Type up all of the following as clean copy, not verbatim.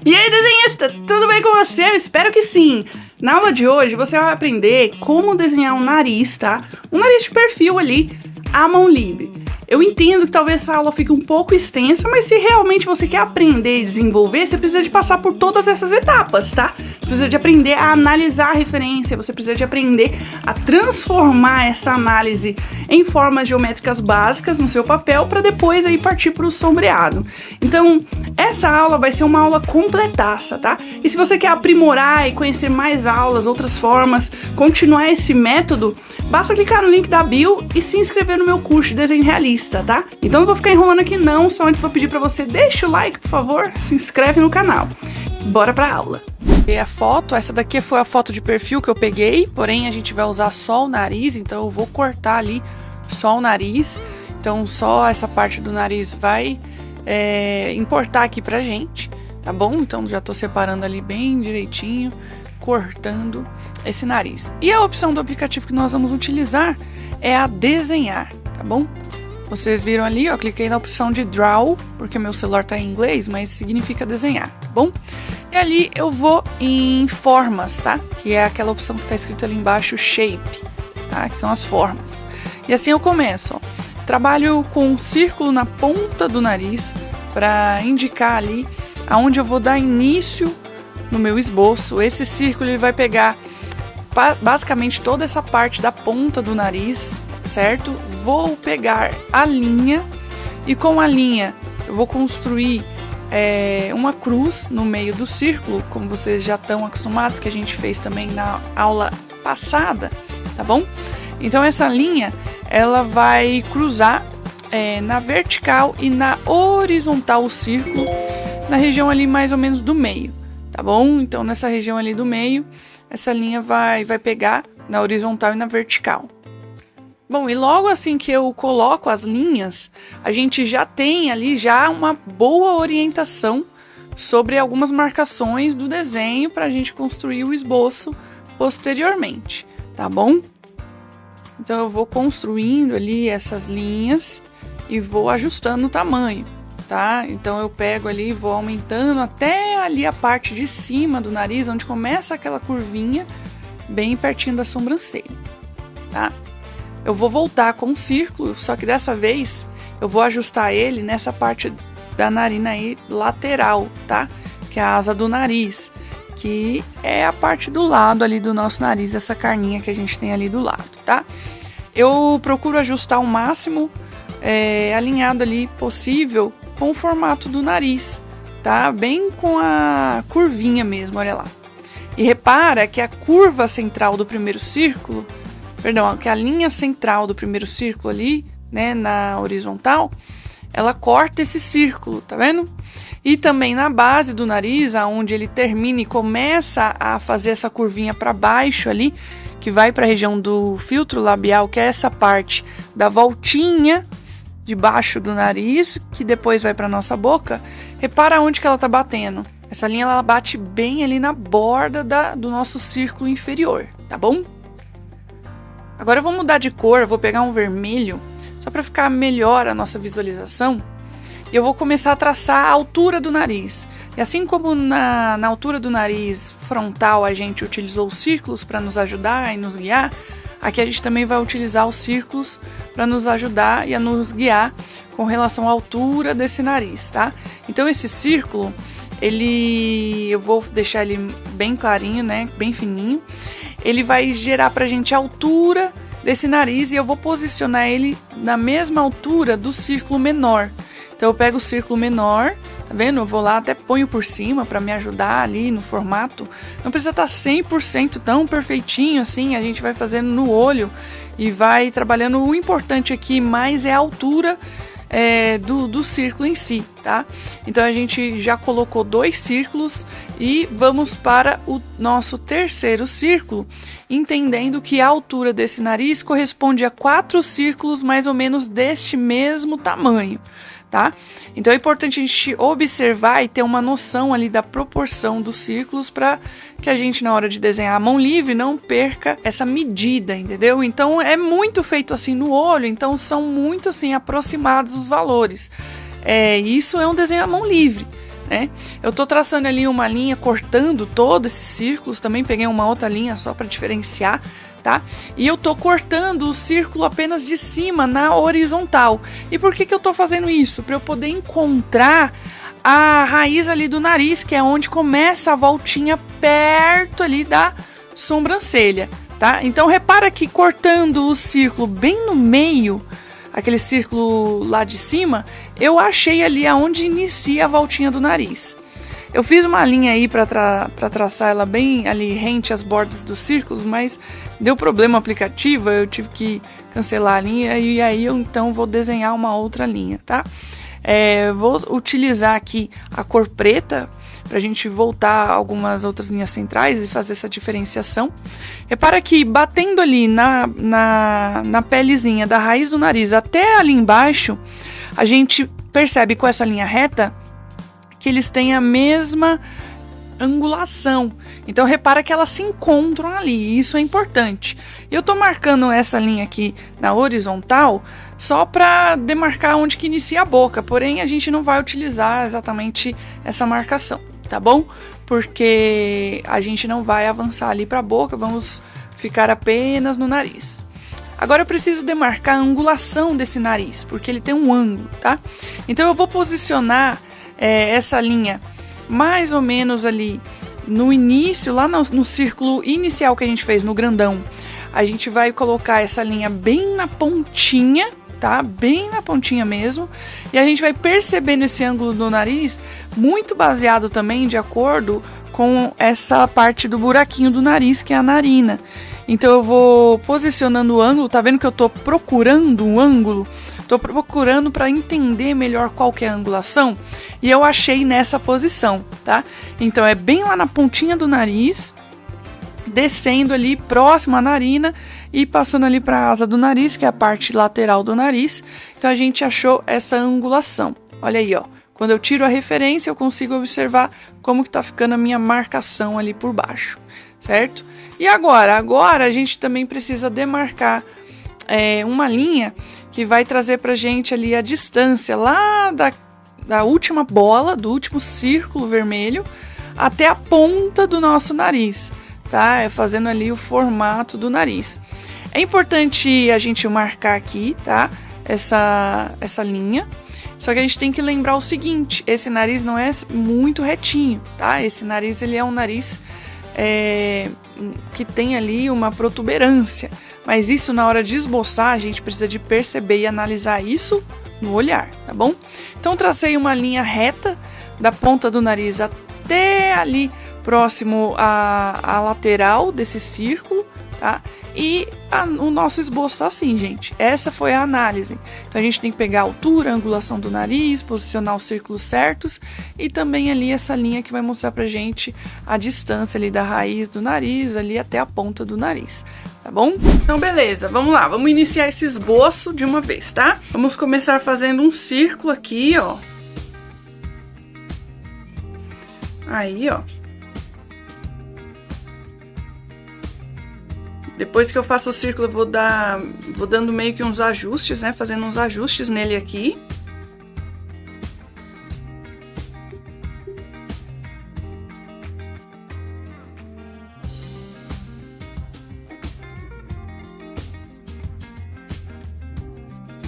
E aí, desenhista, tudo bem com você? Eu espero que sim! Na aula de hoje você vai aprender como desenhar um nariz, tá? Um nariz de perfil ali, à mão livre. Eu entendo que talvez essa aula fique um pouco extensa, mas se realmente você quer aprender e desenvolver, você precisa de passar por todas essas etapas, tá? Você precisa de aprender a analisar a referência, você precisa de aprender a transformar essa análise em formas geométricas básicas no seu papel para depois aí partir para o sombreado. Então, essa aula vai ser uma aula completaça, tá? E se você quer aprimorar e conhecer mais aulas, outras formas, continuar esse método, basta clicar no link da bio e se inscrever no meu curso de desenho realista, tá? Então não vou ficar enrolando aqui não, só antes vou pedir pra você, deixa o like, por favor, se inscreve no canal. Bora pra aula. E a foto, essa daqui foi a foto de perfil que eu peguei, porém a gente vai usar só o nariz, então eu vou cortar ali só o nariz. Então só essa parte do nariz vai importar aqui pra gente, tá bom? Então já tô separando ali bem direitinho, cortando esse nariz. E a opção do aplicativo que nós vamos utilizar é a desenhar, tá bom? Vocês viram ali, ó, cliquei na opção de Draw, porque meu celular tá em inglês, mas significa desenhar, tá bom? E ali eu vou em formas, tá? Que é aquela opção que tá escrito ali embaixo, Shape, tá? Que são as formas. E assim eu começo, ó. Trabalho com um círculo na ponta do nariz para indicar ali aonde eu vou dar início no meu esboço. Esse círculo ele vai pegar basicamente toda essa parte da ponta do nariz, certo? Vou pegar a linha e com a linha eu vou construir uma cruz no meio do círculo, como vocês já estão acostumados, que a gente fez também na aula passada, tá bom? Então essa linha ela vai cruzar na vertical e na horizontal o círculo, na região ali mais ou menos do meio, tá bom? Então nessa região ali do meio, essa linha vai pegar na horizontal e na vertical. Bom, e logo assim que eu coloco as linhas, a gente já tem ali já uma boa orientação sobre algumas marcações do desenho para a gente construir o esboço posteriormente, tá bom? Então eu vou construindo ali essas linhas e vou ajustando o tamanho, tá? Então eu pego ali e vou aumentando até ali a parte de cima do nariz, onde começa aquela curvinha, bem pertinho da sobrancelha, tá? Eu vou voltar com o círculo, só que dessa vez eu vou ajustar ele nessa parte da narina aí lateral, tá? Que é a asa do nariz, que é a parte do lado ali do nosso nariz, essa carninha que a gente tem ali do lado, tá? Eu procuro ajustar o máximo alinhado ali possível com o formato do nariz, tá? Bem com a curvinha mesmo, olha lá. E repara que a curva central do primeiro círculo, perdão, que a linha central do primeiro círculo ali, né, na horizontal, ela corta esse círculo, tá vendo? E também na base do nariz, aonde ele termina e começa a fazer essa curvinha para baixo ali, que vai para a região do filtro labial, que é essa parte da voltinha debaixo do nariz, que depois vai para nossa boca. Repara onde que ela tá batendo. Essa linha ela bate bem ali na borda do nosso círculo inferior, tá bom? Agora eu vou mudar de cor, eu vou pegar um vermelho, só para ficar melhor a nossa visualização. E eu vou começar a traçar a altura do nariz. E assim como na altura do nariz frontal a gente utilizou os círculos para nos ajudar e nos guiar, aqui a gente também vai utilizar os círculos para nos ajudar e a nos guiar com relação à altura desse nariz, tá? Então esse círculo, eu vou deixar ele bem clarinho, né? Bem fininho. Ele vai gerar pra gente a altura desse nariz e eu vou posicionar ele na mesma altura do círculo menor. Então eu pego o círculo menor, tá vendo? Eu vou lá, até ponho por cima para me ajudar ali no formato. Não precisa estar 100% tão perfeitinho assim, a gente vai fazendo no olho e vai trabalhando. O importante aqui mais é a altura do círculo em si, tá? Então a gente já colocou 2 círculos e vamos para o nosso terceiro círculo, entendendo que a altura desse nariz corresponde a 4 círculos mais ou menos deste mesmo tamanho, tá? Então é importante a gente observar e ter uma noção ali da proporção dos círculos para que a gente, na hora de desenhar a mão livre, não perca essa medida, entendeu? Então é muito feito assim no olho, então são muito assim aproximados os valores. Isso é um desenho à mão livre, né? Eu tô traçando ali uma linha, cortando todos esses círculos, também peguei uma outra linha só para diferenciar, tá? E eu tô cortando o círculo apenas de cima, na horizontal. E por que que eu tô fazendo isso? Para eu poder encontrar a raiz ali do nariz, que é onde começa a voltinha perto ali da sobrancelha, tá? Então repara que cortando o círculo bem no meio, aquele círculo lá de cima, eu achei ali aonde inicia a voltinha do nariz. Eu fiz uma linha aí para traçar ela bem ali rente às bordas dos círculos, mas deu problema no aplicativo, eu tive que cancelar a linha e aí eu então vou desenhar uma outra linha, tá? Vou utilizar aqui a cor preta para a gente voltar algumas outras linhas centrais e fazer essa diferenciação. Repara que batendo ali na pelezinha da raiz do nariz até ali embaixo, a gente percebe com essa linha reta que eles têm a mesma angulação. Então repara que elas se encontram ali, e isso é importante. Eu tô marcando essa linha aqui na horizontal só para demarcar onde que inicia a boca, porém a gente não vai utilizar exatamente essa marcação, tá bom? Porque a gente não vai avançar ali para a boca, vamos ficar apenas no nariz. Agora eu preciso demarcar a angulação desse nariz, porque ele tem um ângulo, tá? Então eu vou posicionar essa linha mais ou menos ali no início, lá no círculo inicial que a gente fez, no grandão. A gente vai colocar essa linha bem na pontinha, tá? Bem na pontinha mesmo. E a gente vai percebendo esse ângulo do nariz, muito baseado também de acordo com essa parte do buraquinho do nariz, que é a narina. Então eu vou posicionando o ângulo, tá vendo que eu tô procurando um ângulo? Tô procurando para entender melhor qual que é a angulação e eu achei nessa posição, tá? Então é bem lá na pontinha do nariz, descendo ali próximo à narina e passando ali para a asa do nariz, que é a parte lateral do nariz. Então a gente achou essa angulação. Olha aí, ó. Quando eu tiro a referência, eu consigo observar como que tá ficando a minha marcação ali por baixo, certo? E agora a gente também precisa demarcar uma linha que vai trazer pra gente ali a distância lá da última bola, do último círculo vermelho, até a ponta do nosso nariz, tá? Fazendo ali o formato do nariz. É importante a gente marcar aqui, tá? Essa linha. Só que a gente tem que lembrar o seguinte, esse nariz não é muito retinho, tá? Esse nariz, ele é um nariz que tem ali uma protuberância. Mas isso, na hora de esboçar, a gente precisa de perceber e analisar isso no olhar, tá bom? Então, tracei uma linha reta da ponta do nariz até ali próximo à lateral desse círculo, tá? E o nosso esboço tá assim, gente. Essa foi a análise. Então, a gente tem que pegar a altura, a angulação do nariz, posicionar os círculos certos e também ali essa linha que vai mostrar pra gente a distância ali da raiz do nariz, ali até a ponta do nariz. Tá bom? Então, beleza, vamos lá, vamos iniciar esse esboço de uma vez, tá? Vamos começar fazendo um círculo aqui, ó. Aí, ó. Depois que eu faço o círculo, eu vou dando meio que uns ajustes, né? Fazendo uns ajustes nele aqui.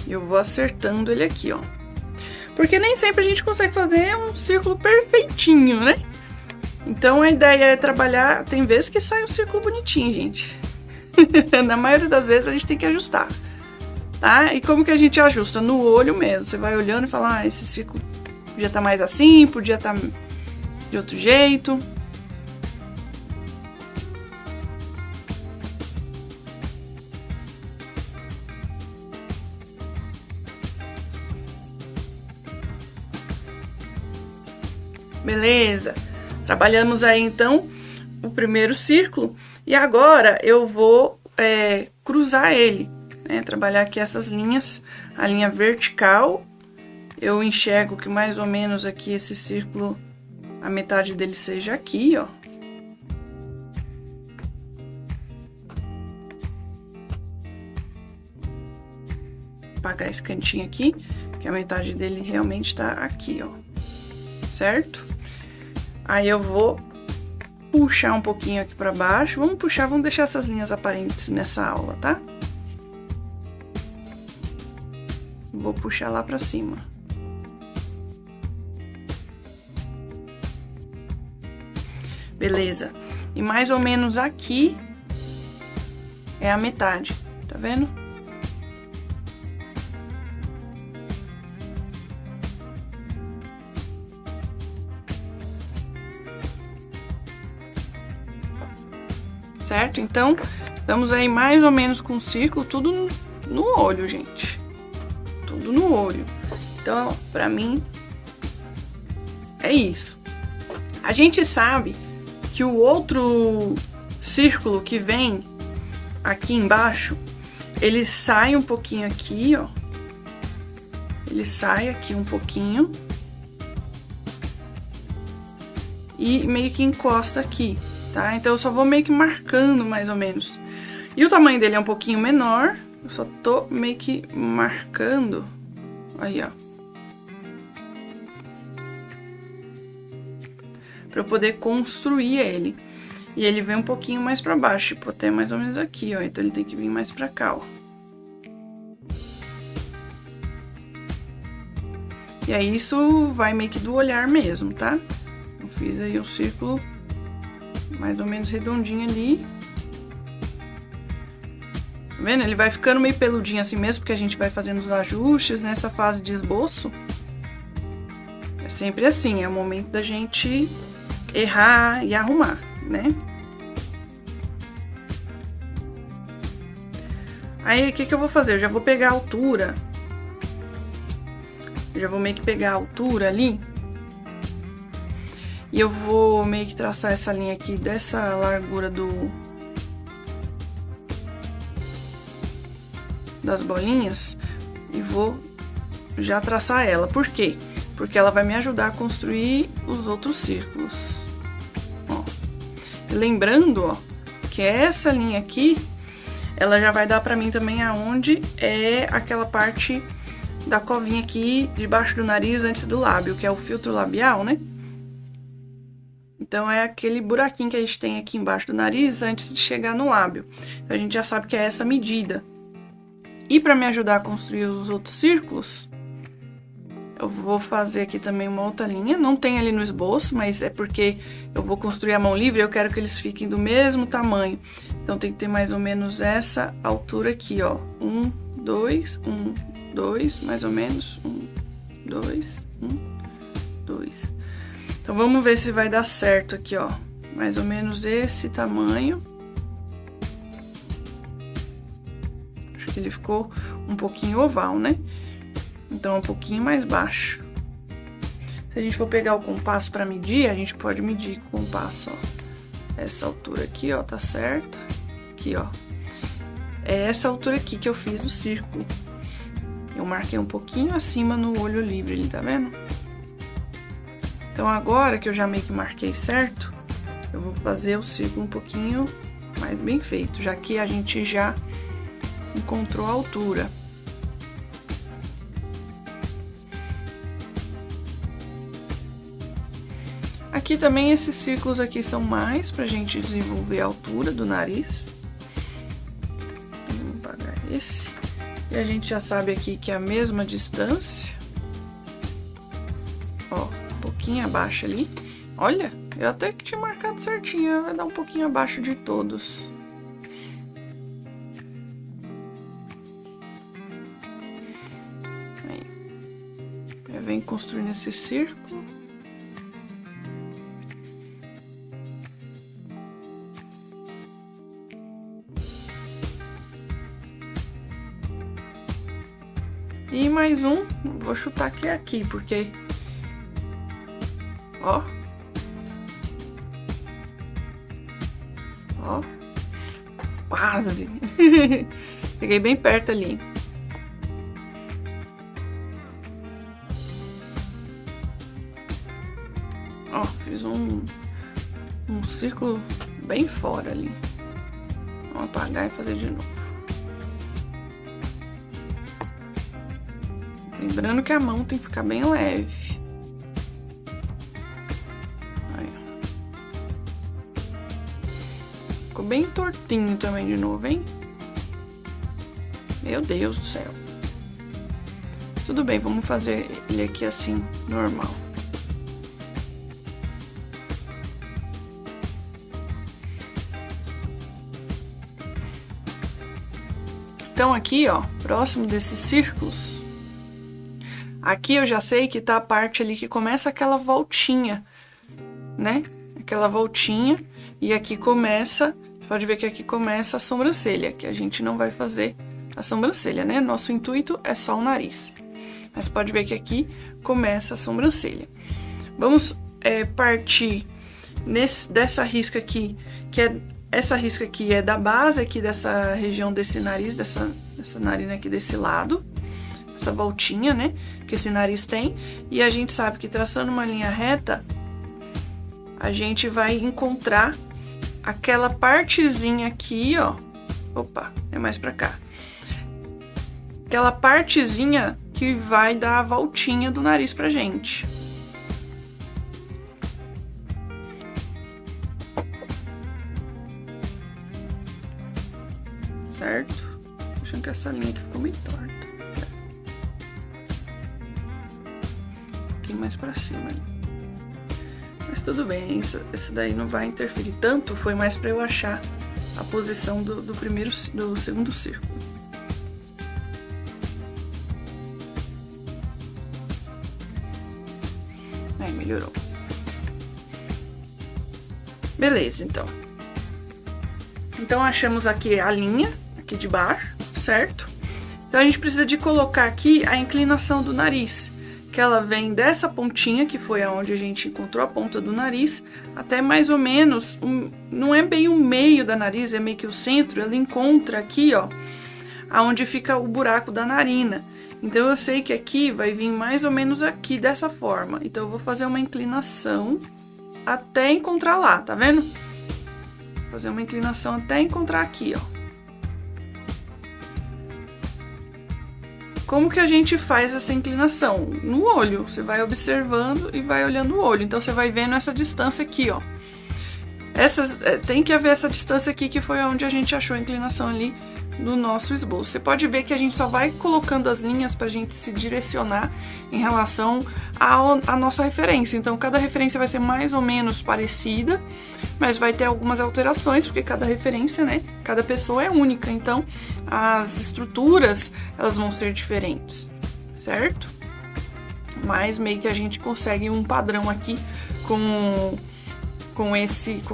Eu vou acertando ele aqui, ó. Porque nem sempre a gente consegue fazer um círculo perfeitinho, né? Então a ideia é trabalhar... Tem vezes que sai um círculo bonitinho, gente. Na maioria das vezes a gente tem que ajustar, tá? E como que a gente ajusta? No olho mesmo. Você vai olhando e fala, ah, esse círculo podia estar mais assim, podia estar de outro jeito. Beleza, trabalhamos aí então o primeiro círculo e agora eu vou cruzar ele, né? Trabalhar aqui essas linhas, a linha vertical, eu enxergo que mais ou menos aqui esse círculo, a metade dele seja aqui, ó. Apagar esse cantinho aqui, que a metade dele realmente tá aqui, ó, certo? Aí eu vou puxar um pouquinho aqui pra baixo. Vamos puxar, vamos deixar essas linhas aparentes nessa aula, tá? Vou puxar lá pra cima. Beleza. E mais ou menos aqui é a metade, tá vendo? Certo? Então, estamos aí mais ou menos com um círculo, tudo no olho, gente. Tudo no olho. Então, pra mim, é isso. A gente sabe que o outro círculo que vem aqui embaixo, ele sai um pouquinho aqui, ó. Ele sai aqui um pouquinho. E meio que encosta aqui, tá? Então, eu só vou meio que marcando, mais ou menos. E o tamanho dele é um pouquinho menor. Eu só tô meio que marcando. Aí, ó. Pra eu poder construir ele. E ele vem um pouquinho mais pra baixo, tipo, até mais ou menos aqui, ó. Então, ele tem que vir mais pra cá, ó. E aí, isso vai meio que do olhar mesmo, tá? Eu fiz aí um círculo mais ou menos redondinho ali. Tá vendo? Ele vai ficando meio peludinho assim mesmo, porque a gente vai fazendo os ajustes nessa fase de esboço. É sempre assim, é o momento da gente errar e arrumar, né? Aí, o que que eu vou fazer? Eu já vou pegar a altura. Eu já vou meio que pegar a altura ali. E eu vou meio que traçar essa linha aqui dessa largura das bolinhas. E vou já traçar ela. Por quê? Porque ela vai me ajudar a construir os outros círculos. Ó. Lembrando, ó, que essa linha aqui, ela já vai dar pra mim também aonde é aquela parte da covinha aqui debaixo do nariz antes do lábio, que é o filtro labial, né? Então, é aquele buraquinho que a gente tem aqui embaixo do nariz antes de chegar no lábio. Então, a gente já sabe que é essa medida. E para me ajudar a construir os outros círculos, eu vou fazer aqui também uma outra linha. Não tem ali no esboço, mas é porque eu vou construir a mão livre e eu quero que eles fiquem do mesmo tamanho. Então, tem que ter mais ou menos essa altura aqui, ó. 1, 2, 1, 2, mais ou menos. 1, 2, 1, 2. Então, vamos ver se vai dar certo aqui, ó. Mais ou menos desse tamanho. Acho que ele ficou um pouquinho oval, né? Então, um pouquinho mais baixo. Se a gente for pegar o compasso pra medir, a gente pode medir com o compasso, ó. Essa altura aqui, ó, tá certa. Aqui, ó. É essa altura aqui que eu fiz do círculo. Eu marquei um pouquinho acima no olho livre ali, tá vendo? Então, agora que eu já meio que marquei certo, eu vou fazer o círculo um pouquinho mais bem feito, já que a gente já encontrou a altura. Aqui também, esses círculos aqui são mais pra gente desenvolver a altura do nariz. Vamos apagar esse. E a gente já sabe aqui que é a mesma distância. Ó, um pouquinho abaixo ali. Olha, eu até que tinha marcado certinho, vai dar um pouquinho abaixo de todos. Aí. Eu venho construindo esse círculo. E mais um, vou chutar que é aqui, porque... Ó. Ó. Quase. Peguei bem perto ali. Ó, fiz um círculo bem fora ali. Vamos apagar e fazer de novo. Lembrando que a mão tem que ficar bem leve. Aí, ó. Ficou bem tortinho também de novo, hein? Meu Deus do céu. Tudo bem, vamos fazer ele aqui assim, normal. Então, aqui, ó, próximo desses círculos, aqui eu já sei que tá a parte ali que começa aquela voltinha, né? Aquela voltinha, e aqui começa, pode ver que aqui começa a sobrancelha, que a gente não vai fazer a sobrancelha, né? Nosso intuito é só o nariz. Mas pode ver que aqui começa a sobrancelha. Vamos partir dessa risca aqui, que é... Essa risca aqui é da base aqui dessa região desse nariz, dessa narina aqui desse lado. Essa voltinha, né, que esse nariz tem. E a gente sabe que traçando uma linha reta, a gente vai encontrar aquela partezinha aqui, ó. Opa, é mais pra cá. Aquela partezinha que vai dar a voltinha do nariz pra gente. Certo? Achando que essa linha aqui ficou meio torta. Um pouquinho mais pra cima. Mas tudo bem, esse daí não vai interferir tanto. Foi mais pra eu achar a posição do segundo círculo. Aí, melhorou. Beleza, então. Então, achamos aqui a linha, aqui de baixo, certo? Então, a gente precisa de colocar aqui a inclinação do nariz, que ela vem dessa pontinha, que foi aonde a gente encontrou a ponta do nariz, até mais ou menos, não é bem o meio da nariz, é meio que o centro, ela encontra aqui, ó, aonde fica o buraco da narina. Então, eu sei que aqui vai vir mais ou menos aqui, dessa forma. Então, eu vou fazer uma inclinação até encontrar lá, tá vendo? Fazer uma inclinação até encontrar aqui, ó. Como que a gente faz essa inclinação? No olho, você vai observando e vai olhando o olho. Então, você vai vendo essa distância aqui, ó. Tem que haver essa distância aqui, que foi onde a gente achou a inclinação ali do nosso esboço. Você pode ver que a gente só vai colocando as linhas pra gente se direcionar em relação à nossa referência. Então, cada referência vai ser mais ou menos parecida, mas vai ter algumas alterações, porque cada referência, né, cada pessoa é única. Então, as estruturas, elas vão ser diferentes, certo? Mas meio que a gente consegue um padrão aqui com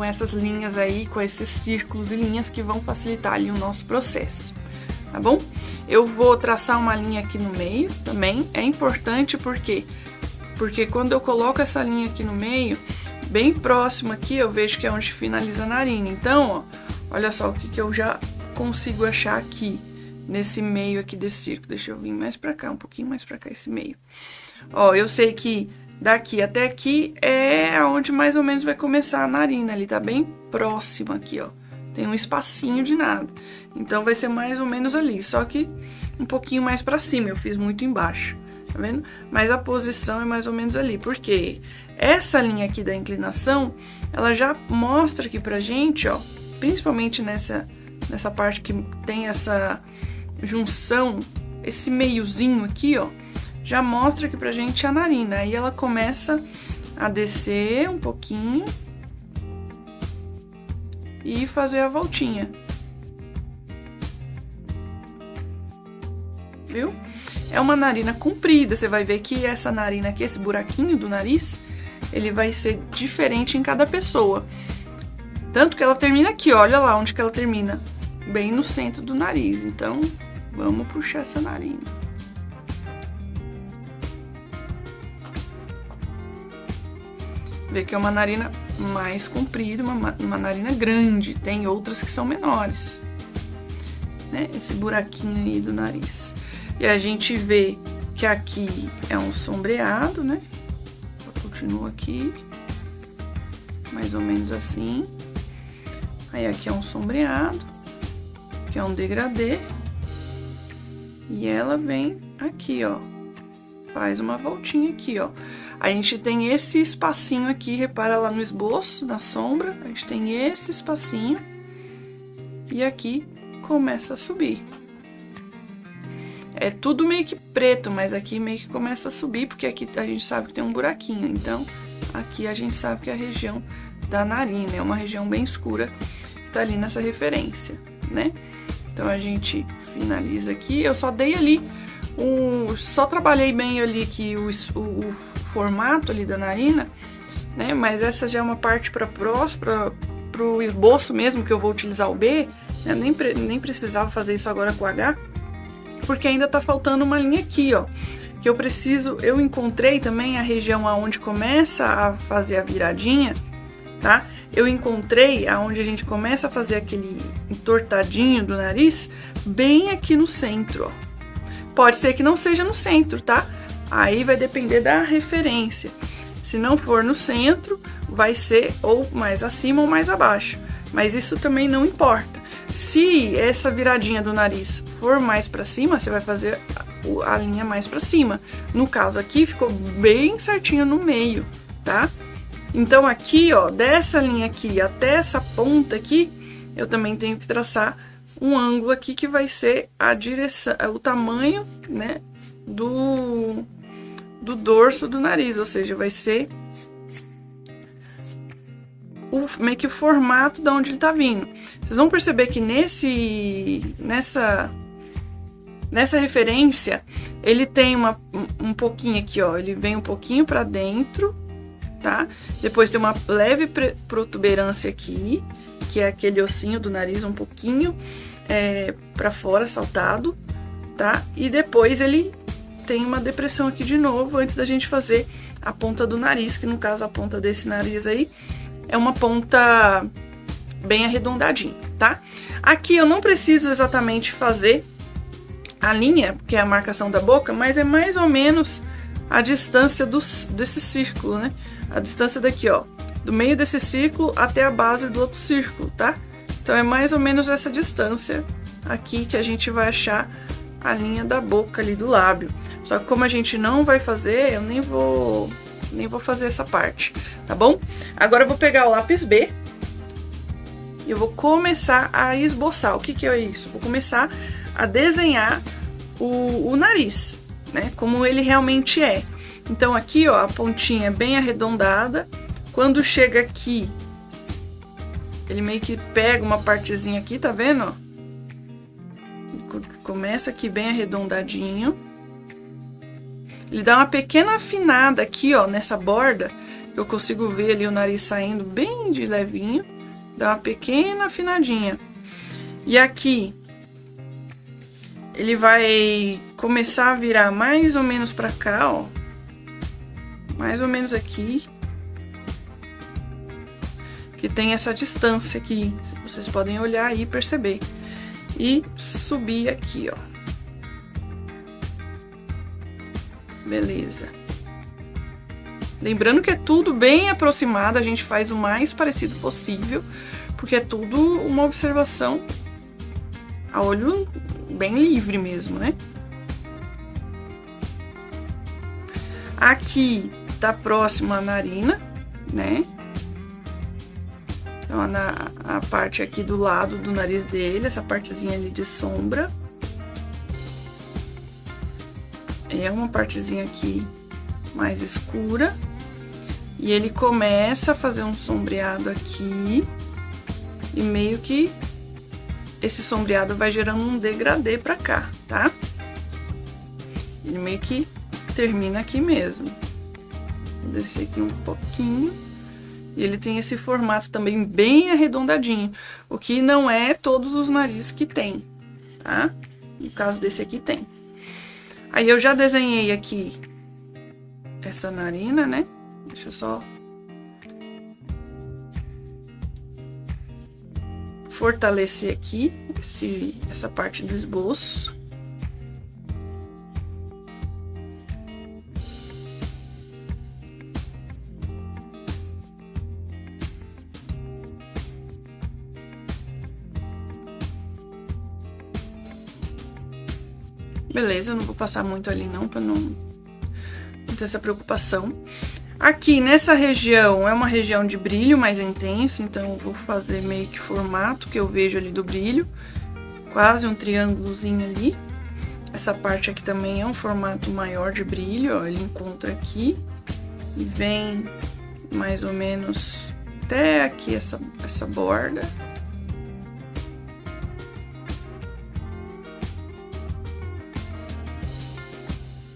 essas linhas aí, com esses círculos e linhas que vão facilitar ali o nosso processo, tá bom? Eu vou traçar uma linha aqui no meio também, é importante porque quando eu coloco essa linha aqui no meio, bem próximo aqui, eu vejo que é onde finaliza a narina. Então, ó, olha só o que eu já consigo achar aqui, nesse meio aqui desse círculo. Deixa eu vir mais pra cá, um pouquinho mais pra cá esse meio. Ó, eu sei que daqui até aqui é onde mais ou menos vai começar a narina, ele tá bem próximo aqui, ó. Tem um espacinho de nada. Então, vai ser mais ou menos ali, só que um pouquinho mais pra cima, eu fiz muito embaixo, tá vendo? Mas a posição é mais ou menos ali, porque essa linha aqui da inclinação, ela já mostra aqui pra gente, ó, principalmente nessa parte que tem essa junção, esse meiozinho aqui, ó, já mostra aqui pra gente a narina. Aí ela começa a descer um pouquinho e fazer a voltinha. Viu? É uma narina comprida, você vai ver que essa narina aqui, esse buraquinho do nariz, ele vai ser diferente em cada pessoa. Tanto que ela termina aqui, olha lá onde que ela termina, bem no centro do nariz. Então, vamos puxar essa narina. Vê que é uma narina mais comprida, uma narina grande. Tem outras que são menores, né? Esse buraquinho aí do nariz. E a gente vê que aqui é um sombreado, né? Eu continuo aqui, mais ou menos assim. Aí aqui é um sombreado, que é um degradê. E ela vem aqui, ó. Faz uma voltinha aqui, ó. A gente tem esse espacinho aqui, repara lá no esboço, na sombra, a gente tem esse espacinho, e aqui começa a subir. É tudo meio que preto, mas aqui meio que começa a subir, porque aqui a gente sabe que tem um buraquinho. Então, aqui a gente sabe que é a região da narina, é uma região bem escura que tá ali nessa referência, né? Então, a gente finaliza aqui. Eu só dei ali só trabalhei bem ali que o formato ali da narina, né? Mas essa já é uma parte para pro esboço mesmo, que eu vou utilizar o B, né? Nem precisava fazer isso agora com o H, porque ainda tá faltando uma linha aqui, ó, que eu encontrei também a região aonde começa a fazer a viradinha, tá? Eu encontrei aonde a gente começa a fazer aquele entortadinho do nariz, bem aqui no centro, ó. Pode ser que não seja no centro, tá? Aí vai depender da referência. Se não for no centro, vai ser ou mais acima ou mais abaixo. Mas isso também não importa. Se essa viradinha do nariz for mais para cima, você vai fazer a linha mais para cima. No caso aqui, ficou bem certinho no meio, tá? Então aqui, ó, dessa linha aqui até essa ponta aqui, eu também tenho que traçar um ângulo aqui que vai ser a direção, o tamanho, né, do dorso do nariz, ou seja, vai ser meio que o formato de onde ele tá vindo. Vocês vão perceber que nessa referência, ele tem um pouquinho aqui, ó, ele vem um pouquinho para dentro, tá? Depois tem uma leve protuberância aqui, que é aquele ossinho do nariz um pouquinho para fora, saltado, tá? E depois ele tem uma depressão aqui de novo, antes da gente fazer a ponta do nariz, que no caso a ponta desse nariz aí é uma ponta bem arredondadinha, tá? Aqui eu não preciso exatamente fazer a linha, que é a marcação da boca, mas é mais ou menos a distância desse círculo, né? A distância daqui, ó, do meio desse círculo até a base do outro círculo, tá? Então é mais ou menos essa distância aqui que a gente vai achar a linha da boca ali do lábio. Só que como a gente não vai fazer, eu nem vou fazer essa parte, tá bom? Agora eu vou pegar o lápis B e eu vou começar a esboçar. O que é isso? Vou começar a desenhar o nariz, né? Como ele realmente é. Então aqui, ó, a pontinha é bem arredondada. Quando chega aqui, ele meio que pega uma partezinha aqui, tá vendo, ó? Começa aqui bem arredondadinho. Ele dá uma pequena afinada aqui, ó, nessa borda. Eu consigo ver ali o nariz saindo bem de levinho. Dá uma pequena afinadinha. E aqui, ele vai começar a virar mais ou menos pra cá, ó. Mais ou menos aqui. Que tem essa distância aqui. Vocês podem olhar aí e perceber. E subir aqui, ó. Beleza. Lembrando que é tudo bem aproximado, a gente faz o mais parecido possível, porque é tudo uma observação a olho bem livre mesmo, né? Aqui tá próximo à narina, né? Então, a parte aqui do lado do nariz dele, essa partezinha ali de sombra. É uma partezinha aqui mais escura. E ele começa a fazer um sombreado aqui. E meio que esse sombreado vai gerando um degradê pra cá, tá? Ele meio que termina aqui mesmo. Vou descer aqui um pouquinho. E ele tem esse formato também bem arredondadinho. O que não é todos os narizes que tem, tá? No caso desse aqui tem. Aí eu já desenhei aqui essa narina, né? Deixa eu só fortalecer aqui essa parte do esboço. Beleza, eu não vou passar muito ali não, pra não ter essa preocupação. Aqui nessa região é uma região de brilho mais intenso, então eu vou fazer meio que formato que eu vejo ali do brilho, quase um triângulozinho ali. Essa parte aqui também é um formato maior de brilho, ó, ele encontra aqui e vem mais ou menos até aqui essa borda.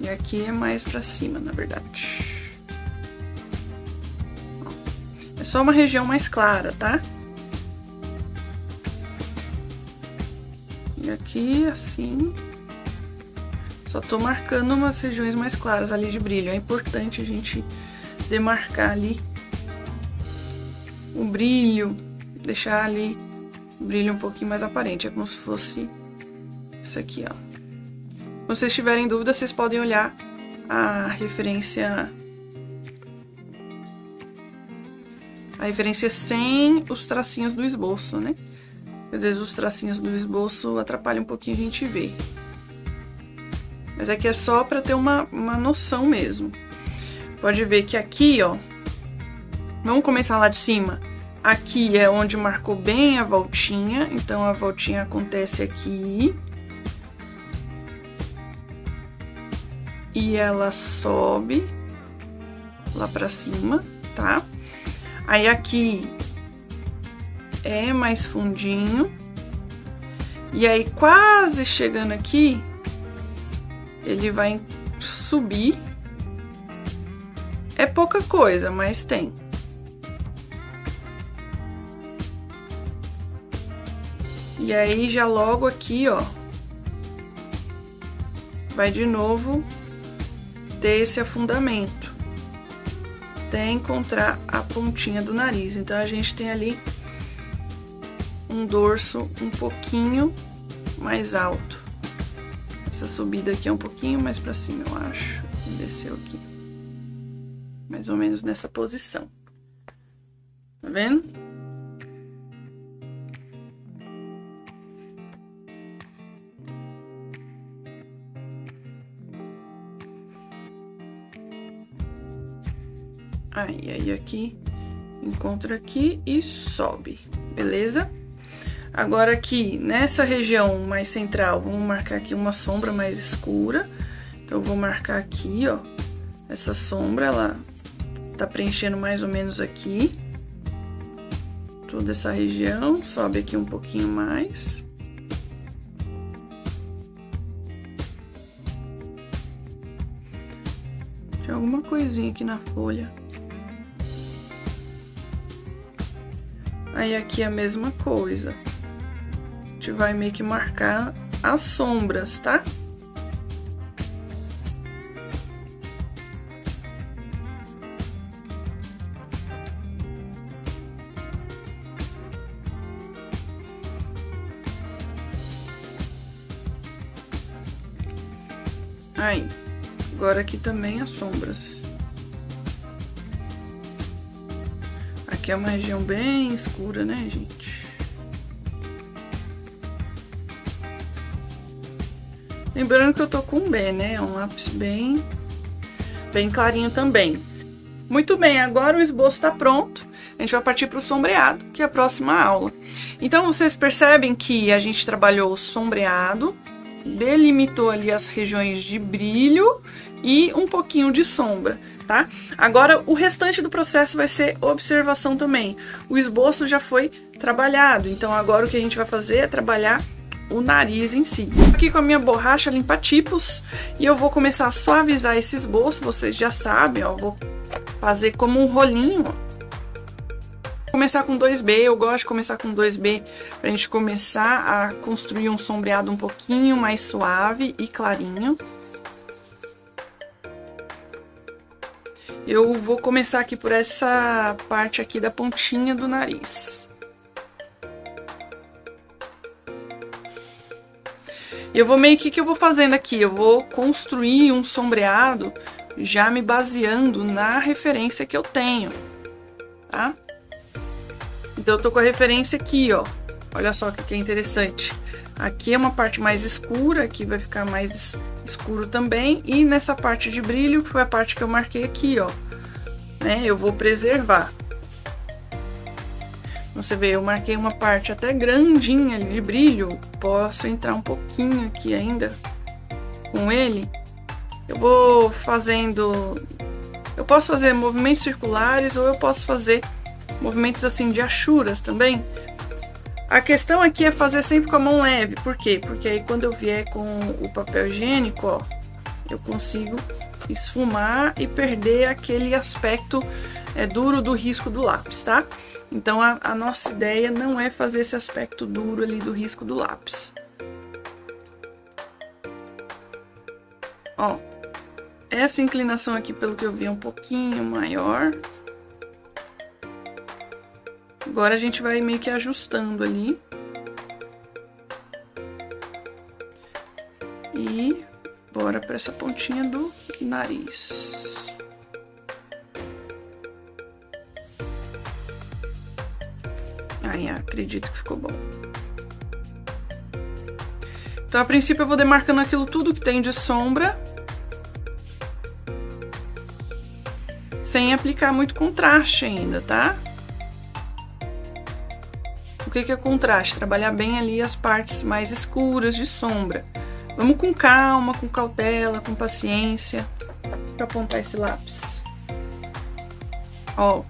E aqui é mais pra cima, na verdade. É só uma região mais clara, tá? E aqui, assim... Só tô marcando umas regiões mais claras ali de brilho. É importante a gente demarcar ali o brilho, deixar ali o brilho um pouquinho mais aparente. É como se fosse isso aqui, ó. Se vocês tiverem dúvida, vocês podem olhar a referência sem os tracinhos do esboço, né? Às vezes os tracinhos do esboço atrapalham um pouquinho a gente ver. Mas aqui é só para ter uma noção mesmo. Pode ver que aqui, ó, vamos começar lá de cima. Aqui é onde marcou bem a voltinha, então a voltinha acontece aqui. E ela sobe lá pra cima, tá? Aí aqui é mais fundinho. E aí quase chegando aqui, ele vai subir. É pouca coisa, mas tem. E aí já logo aqui, ó, vai de novo ter esse afundamento até encontrar a pontinha do nariz. Então a gente tem ali um dorso um pouquinho mais alto. Essa subida aqui é um pouquinho mais pra cima, eu acho. Desceu aqui. Mais ou menos nessa posição. Tá vendo? Aí aqui, encontra aqui e sobe, beleza? Agora aqui, nessa região mais central, vamos marcar aqui uma sombra mais escura. Então, eu vou marcar aqui, ó, essa sombra, ela tá preenchendo mais ou menos aqui. Toda essa região, sobe aqui um pouquinho mais. Tem alguma coisinha aqui na folha. Aí aqui a mesma coisa. A gente vai meio que marcar as sombras, tá? Aí, agora aqui também as sombras. Aqui é uma região bem escura, né, gente? Lembrando que eu tô com um B, né? É um lápis bem clarinho também. Muito bem, agora o esboço tá pronto. A gente vai partir para o sombreado, que é a próxima aula. Então, vocês percebem que a gente trabalhou o sombreado, delimitou ali as regiões de brilho e um pouquinho de sombra, tá? Agora, o restante do processo vai ser observação também. O esboço já foi trabalhado, então agora o que a gente vai fazer é trabalhar o nariz em si. Aqui com a minha borracha limpa-tipos e eu vou começar a suavizar esse esboço, vocês já sabem, ó, vou fazer como um rolinho, ó. Começar com 2B, eu gosto de começar com 2B pra gente começar a construir um sombreado um pouquinho mais suave e clarinho. Eu vou começar aqui por essa parte aqui da pontinha do nariz. Eu vou meio que eu vou fazendo aqui, eu vou construir um sombreado já me baseando na referência que eu tenho, tá? Então, eu tô com a referência aqui, ó. Olha só o que é interessante. Aqui é uma parte mais escura, aqui vai ficar mais escuro também. E nessa parte de brilho, foi a parte que eu marquei aqui, ó. né? Eu vou preservar. Você vê, eu marquei uma parte até grandinha ali de brilho. Posso entrar um pouquinho aqui ainda com ele. Eu vou fazendo... Eu posso fazer movimentos circulares ou eu posso fazer movimentos assim de achuras também. A questão aqui é fazer sempre com a mão leve. Por quê? Porque aí quando eu vier com o papel higiênico, ó, eu consigo esfumar e perder aquele aspecto duro do risco do lápis, tá? Então a nossa ideia não é fazer esse aspecto duro ali do risco do lápis. Ó, essa inclinação aqui, pelo que eu vi, é um pouquinho maior. Agora a gente vai meio que ajustando ali. E bora para essa pontinha do nariz. Ai, acredito que ficou bom. Então, a princípio, eu vou demarcando aquilo tudo que tem de sombra. Sem aplicar muito contraste ainda, tá? O que é contraste? Trabalhar bem ali as partes mais escuras de sombra. Vamos com calma, com cautela, com paciência para apontar esse lápis. Ó,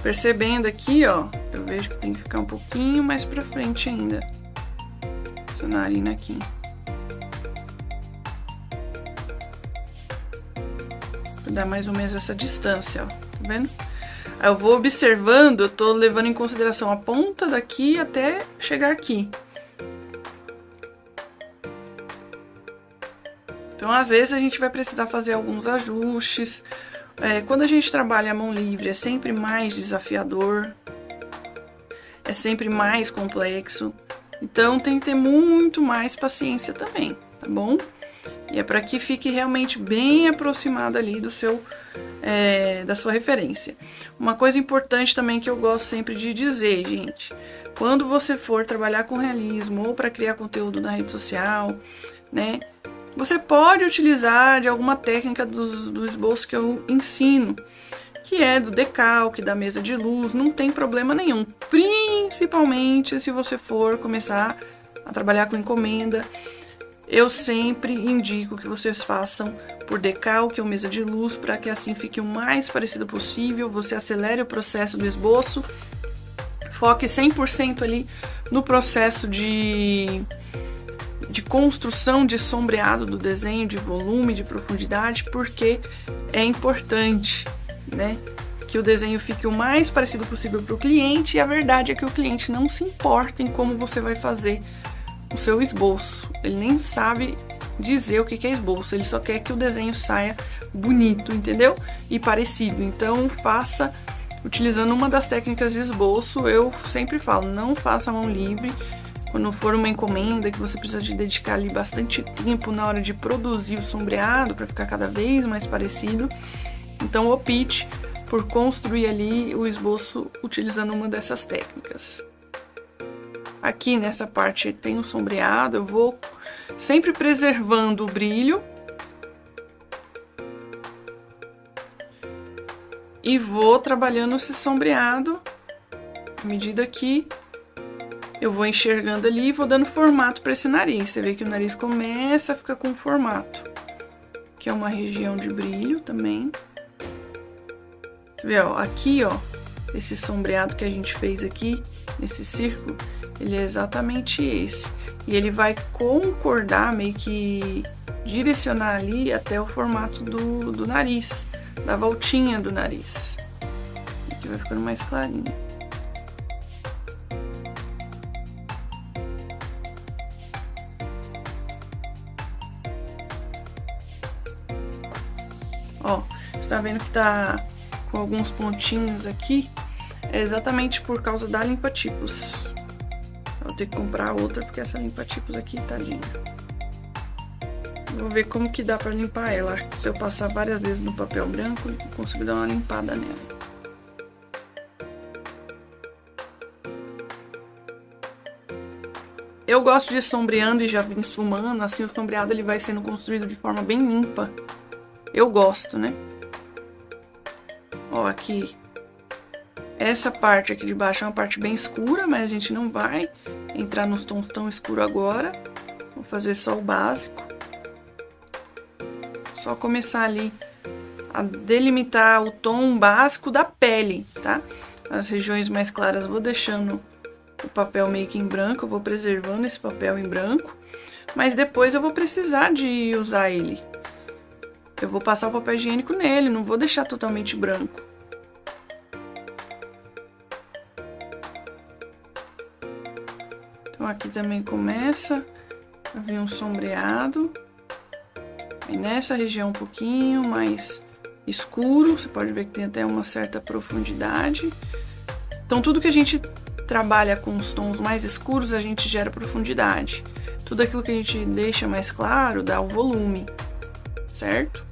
percebendo aqui, ó, eu vejo que tem que ficar um pouquinho mais pra frente ainda. Essa narina aqui. Pra dar mais ou menos essa distância, ó, tá vendo? Aí eu vou observando, eu tô levando em consideração a ponta daqui até chegar aqui. Então, às vezes, a gente vai precisar fazer alguns ajustes. Quando a gente trabalha a mão livre, é sempre mais desafiador. É sempre mais complexo. Então, tem que ter muito mais paciência também, tá bom? E é para que fique realmente bem aproximado ali do seu, da sua referência. Uma coisa importante também que eu gosto sempre de dizer, gente. Quando você for trabalhar com realismo ou para criar conteúdo na rede social, né? Você pode utilizar de alguma técnica do esboço que eu ensino, que é do decalque, da mesa de luz, não tem problema nenhum. Principalmente se você for começar a trabalhar com encomenda, eu sempre indico que vocês façam por decalque ou mesa de luz, para que assim fique o mais parecido possível, você acelere o processo do esboço, foque 100% ali no processo de construção de sombreado do desenho, de volume, de profundidade, porque é importante, né, que o desenho fique o mais parecido possível para o cliente, e a verdade é que o cliente não se importa em como você vai fazer o seu esboço, ele nem sabe dizer o que é esboço, ele só quer que o desenho saia bonito, entendeu? E parecido. Então faça utilizando uma das técnicas de esboço. Eu sempre falo, não faça a mão livre. Quando for uma encomenda que você precisa de dedicar ali bastante tempo na hora de produzir o sombreado para ficar cada vez mais parecido, então opte por construir ali o esboço utilizando uma dessas técnicas. Aqui nessa parte tem o sombreado, eu vou sempre preservando o brilho e vou trabalhando esse sombreado à medida que eu vou enxergando ali e vou dando formato para esse nariz. Você vê que o nariz começa a ficar com formato. Que é uma região de brilho também. Você vê, ó, aqui, ó, esse sombreado que a gente fez aqui, nesse círculo, ele é exatamente esse. E ele vai concordar, meio que direcionar ali até o formato do nariz, da voltinha do nariz. Aqui vai ficando mais clarinho. Ó, você tá vendo que tá com alguns pontinhos aqui? É exatamente por causa da limpa-tipos. Eu vou ter que comprar outra porque essa limpa-tipos aqui, tadinha. Vou ver como que dá pra limpar ela. Se eu passar várias vezes no papel branco, eu consigo dar uma limpada nela. Eu gosto de ir sombreando e já vir esfumando, assim o sombreado ele vai sendo construído de forma bem limpa. Eu gosto, né? Ó, aqui, essa parte aqui de baixo é uma parte bem escura, mas a gente não vai entrar nos tons tão escuros agora. Vou fazer só o básico. Só começar ali a delimitar o tom básico da pele, tá? As regiões mais claras eu vou deixando o papel meio que em branco, eu vou preservando esse papel em branco, mas depois eu vou precisar de usar ele. Eu vou passar o papel higiênico nele, não vou deixar totalmente branco. Então aqui também começa a vir um sombreado. E nessa região um pouquinho mais escuro, você pode ver que tem até uma certa profundidade. Então tudo que a gente trabalha com os tons mais escuros, a gente gera profundidade. Tudo aquilo que a gente deixa mais claro dá o volume, certo?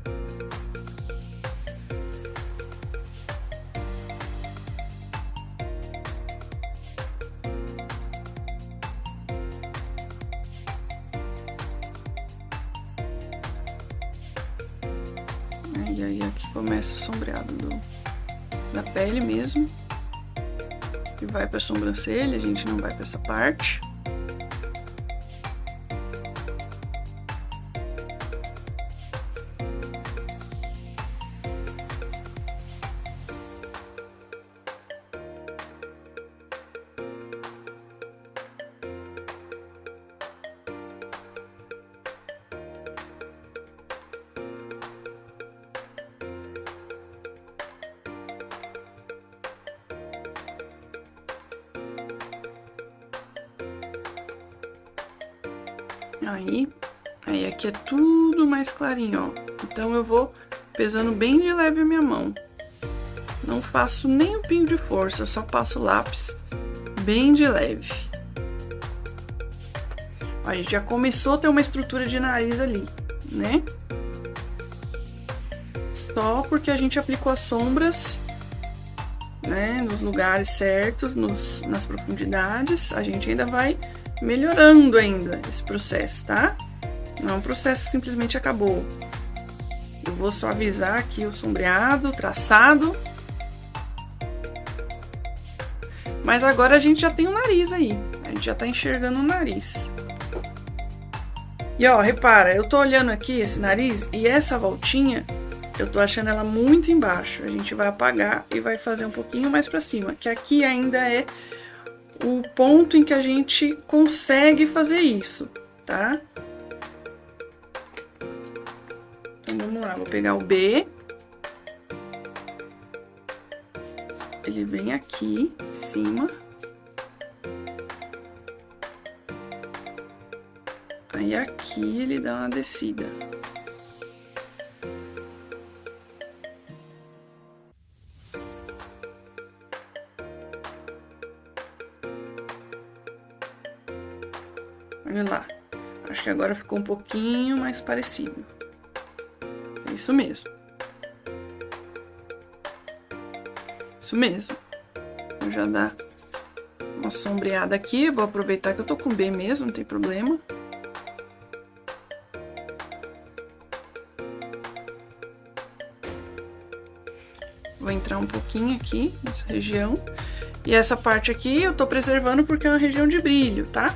E aí aqui começa o sombreado da pele mesmo. E vai pra sobrancelha, a gente não vai pra essa parte. Aí aqui é tudo mais clarinho, ó. Então eu vou pesando bem de leve a minha mão. Não faço nem um pingo de força, eu só passo o lápis bem de leve. Ó, a gente já começou a ter uma estrutura de nariz ali, né? Só porque a gente aplicou as sombras, né, nos lugares certos, nas profundidades, a gente ainda vai melhorando ainda esse processo, tá? Não é um processo que simplesmente acabou. Eu vou suavizar aqui o sombreado, traçado. Mas agora a gente já tem o nariz aí. A gente já tá enxergando o nariz. E ó, repara, eu tô olhando aqui esse nariz e essa voltinha, eu tô achando ela muito embaixo. A gente vai apagar e vai fazer um pouquinho mais pra cima. Que aqui ainda é o ponto em que a gente consegue fazer isso, tá? Então, vamos lá, vou pegar o B. Ele vem aqui, em cima. Aí aqui ele dá uma descida. Olha lá. Acho que agora ficou um pouquinho mais parecido. É isso mesmo. Isso mesmo. Vou já dar uma sombreada aqui. Vou aproveitar que eu tô com B mesmo, não tem problema. Vou entrar um pouquinho aqui nessa região. E essa parte aqui eu tô preservando porque é uma região de brilho, tá?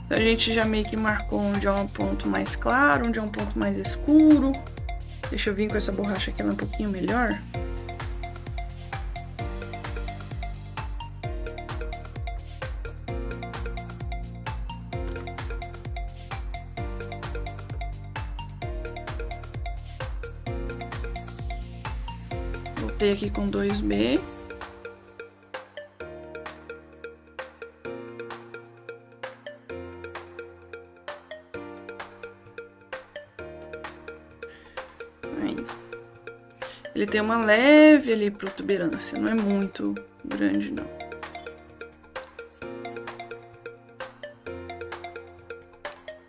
A gente já meio que marcou onde é um ponto mais claro, onde é um ponto mais escuro. Deixa eu vir com essa borracha aqui, ela é um pouquinho melhor. Voltei aqui com 2B. Ele tem uma leve ali protuberância, não é muito grande, não.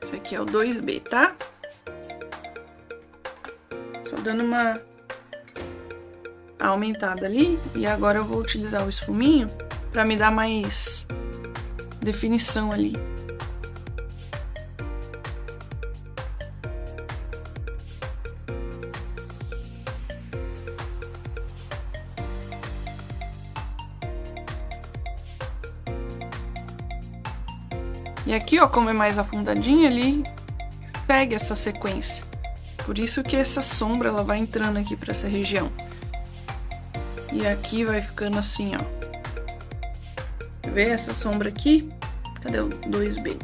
Esse aqui é o 2B, tá? Só dando uma a aumentada ali. E agora eu vou utilizar o esfuminho para me dar mais definição ali. E aqui, ó, como é mais afundadinho, ele segue essa sequência. Por isso que essa sombra, ela vai entrando aqui pra essa região. E aqui vai ficando assim, ó. Vê essa sombra aqui? Cadê o 2B?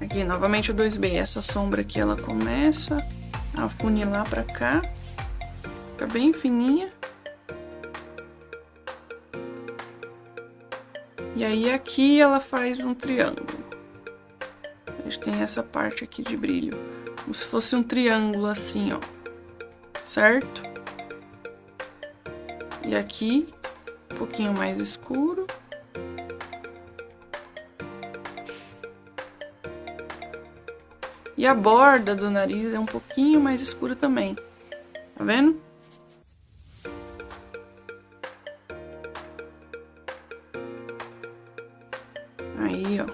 Aqui, novamente o 2B. Essa sombra aqui, ela começa a afunilar pra cá. Fica bem fininha. E aí aqui ela faz um triângulo. A gente tem essa parte aqui de brilho. Como se fosse um triângulo assim, ó. Certo? E aqui, um pouquinho mais escuro. E a borda do nariz é um pouquinho mais escura também. Tá vendo? Aí, ó.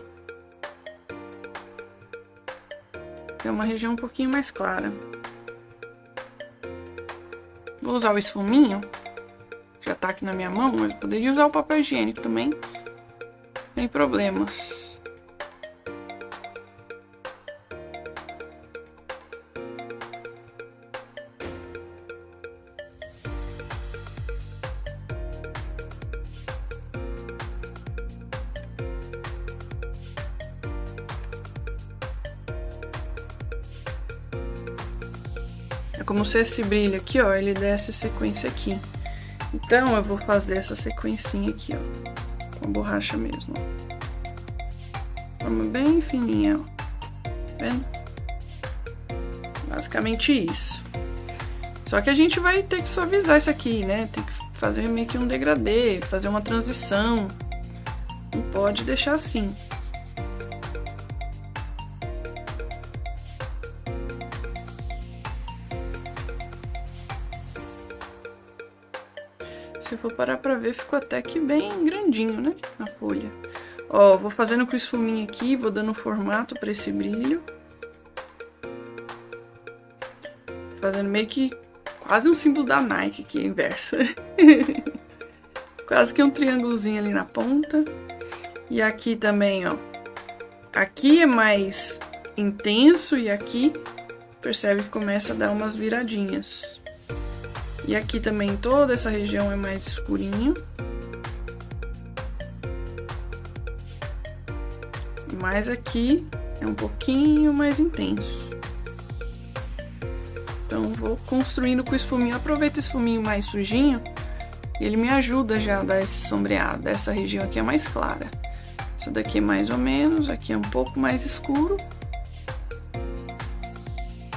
Tem uma região um pouquinho mais clara. Vou usar o esfuminho. Já tá aqui na minha mão, mas eu poderia usar o papel higiênico também. Sem problemas. É como se esse brilho aqui, ó, ele desse sequência aqui. Então, eu vou fazer essa sequencinha aqui, ó, com a borracha mesmo, ó. Forma bem fininha, ó. Tá vendo? Basicamente isso. Só que a gente vai ter que suavizar isso aqui, né? Tem que fazer meio que um degradê, fazer uma transição. Não pode deixar assim. Se for parar pra ver, ficou até que bem grandinho, né? A folha. Ó, vou fazendo com o esfuminho aqui, vou dando formato pra esse brilho. Fazendo meio que quase um símbolo da Nike aqui, inversa. Quase que um triângulozinho ali na ponta. E aqui também, ó. Aqui é mais intenso e aqui, percebe que começa a dar umas viradinhas. E aqui também toda essa região é mais escurinho. Mas aqui é um pouquinho mais intenso. Então vou construindo com o esfuminho. Aproveito o esfuminho mais sujinho. E ele me ajuda já a dar esse sombreado. Essa região aqui é mais clara. Essa daqui é mais ou menos. Aqui é um pouco mais escuro.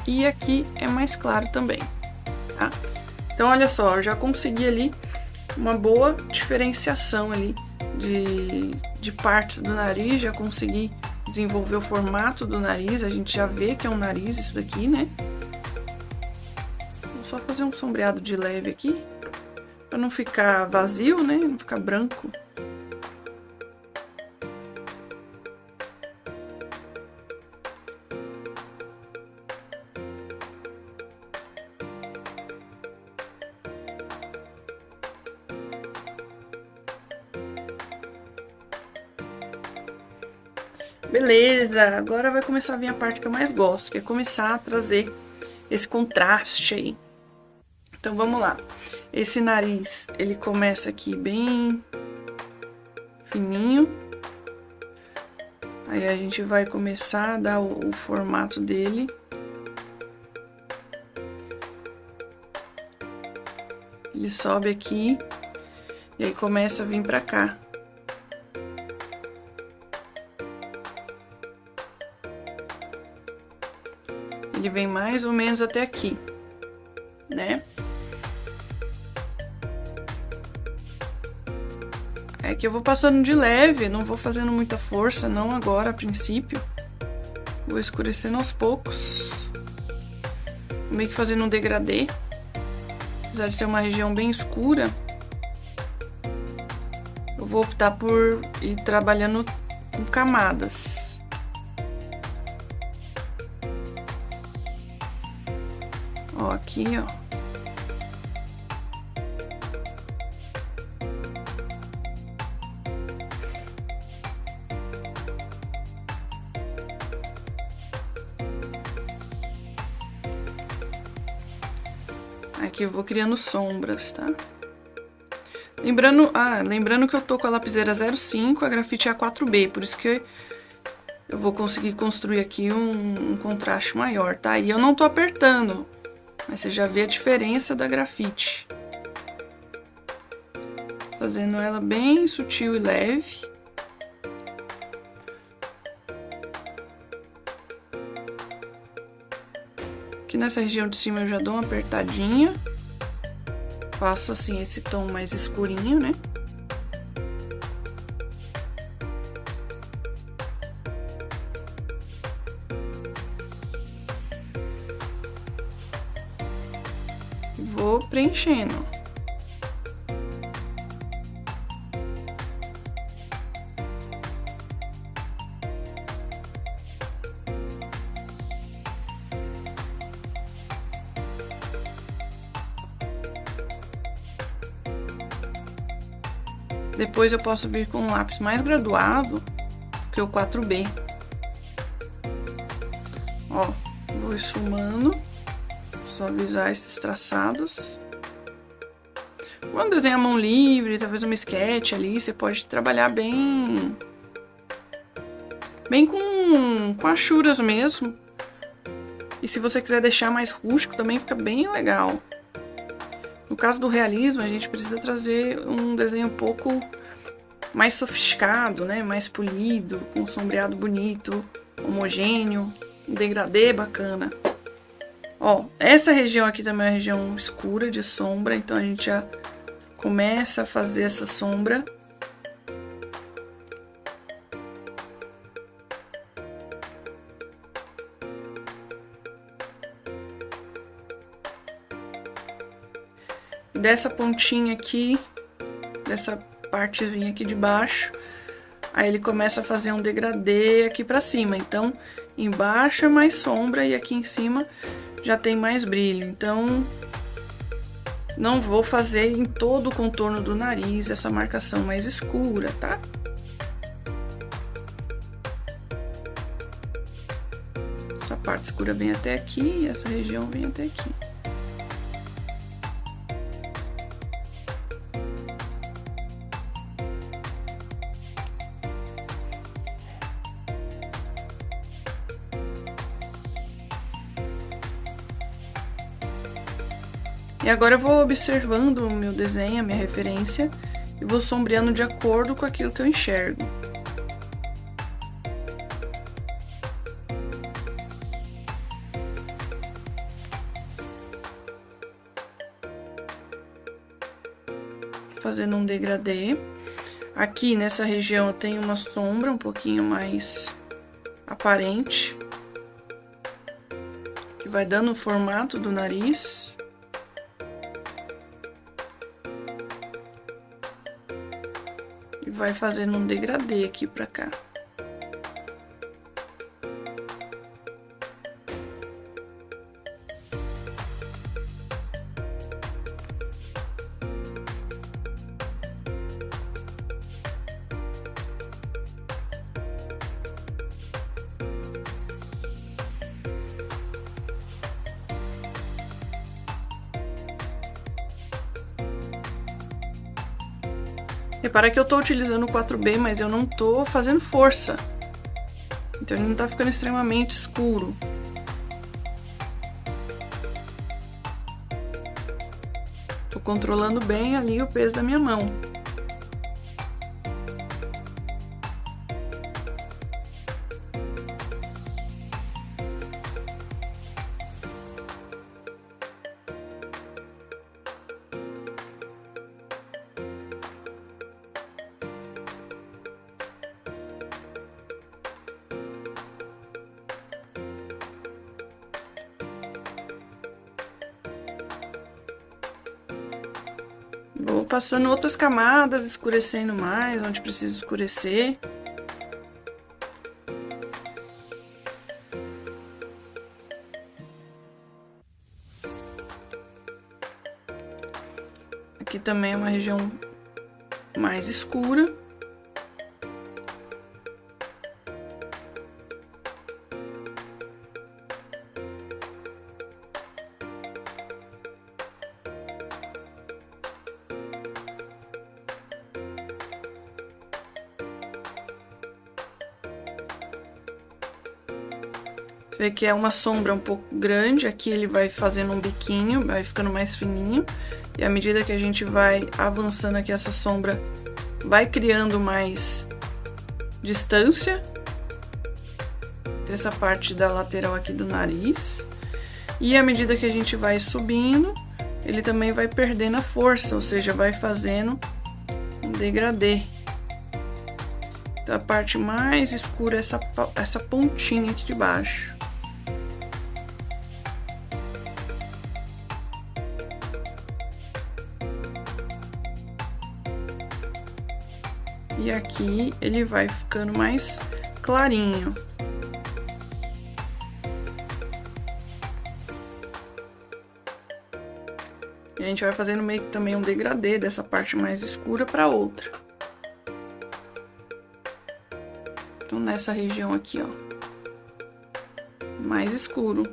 E aqui é mais claro também, tá? Então, olha só, eu já consegui ali uma boa diferenciação ali de partes do nariz, já consegui desenvolver o formato do nariz, a gente já vê que é um nariz isso daqui, né? Vou só fazer um sombreado de leve aqui, pra não ficar vazio, né? Não ficar branco. Beleza, agora vai começar a vir a parte que eu mais gosto, que é começar a trazer esse contraste aí. Então vamos lá. Esse nariz, ele começa aqui bem fininho. Aí a gente vai começar a dar o formato dele. Ele sobe aqui e aí começa a vir pra cá. Ele vem mais ou menos até aqui, né? É que eu vou passando de leve, não vou fazendo muita força, não agora, a princípio. Vou escurecendo aos poucos. Meio que fazendo um degradê. apesar de ser uma região bem escura, eu vou optar por ir trabalhando com camadas. Ó, aqui, ó. Aqui eu vou criando sombras, tá? Lembrando que eu tô com a lapiseira 05, a grafite é a 4B, por isso que eu vou conseguir construir aqui um contraste maior, tá? E eu não tô apertando, mas você já vê a diferença da grafite. Fazendo ela bem sutil e leve. Aqui nessa região de cima eu já dou uma apertadinha. Faço assim esse tom mais escurinho, né? Vou preenchendo. Depois eu posso vir com um lápis mais graduado que o 4B. Ó, vou esfumando, suavizar esses traçados. Quando desenha a mão livre, talvez uma sketch ali, você pode trabalhar bem com achuras mesmo. E se você quiser deixar mais rústico, também fica bem legal. No caso do realismo, a gente precisa trazer um desenho um pouco mais sofisticado, né? Mais polido, com um sombreado bonito, homogêneo, um degradê bacana. Ó, essa região aqui também é uma região escura de sombra, então a gente já começa a fazer essa sombra. Dessa pontinha aqui, dessa partezinha aqui de baixo, aí ele começa a fazer um degradê aqui pra cima. Então, embaixo é mais sombra e aqui em cima já tem mais brilho. Então, não vou fazer em todo o contorno do nariz essa marcação mais escura, tá? Essa parte escura vem até aqui e essa região vem até aqui. E agora eu vou observando o meu desenho, a minha referência, e vou sombreando de acordo com aquilo que eu enxergo. Fazendo um degradê. Aqui nessa região eu tenho uma sombra um pouquinho mais aparente, que vai dando o formato do nariz. E vai fazendo um degradê aqui pra cá. Repara que eu tô utilizando o 4B, mas eu não tô fazendo força. Então ele não tá ficando extremamente escuro. Tô controlando bem ali o peso da minha mão. Vou passando outras camadas, escurecendo mais, onde precisa escurecer. Aqui também é uma região mais escura. Vê que é uma sombra um pouco grande, aqui ele vai fazendo um biquinho, vai ficando mais fininho. E à medida que a gente vai avançando aqui, essa sombra vai criando mais distância. Essa parte da lateral aqui do nariz. E à medida que a gente vai subindo, ele também vai perdendo a força, ou seja, vai fazendo um degradê. Então, a parte mais escura é essa pontinha aqui de baixo. E aqui ele vai ficando mais clarinho. E a gente vai fazendo meio que também um degradê dessa parte mais escura para outra. Então, nessa região aqui, ó, mais escuro.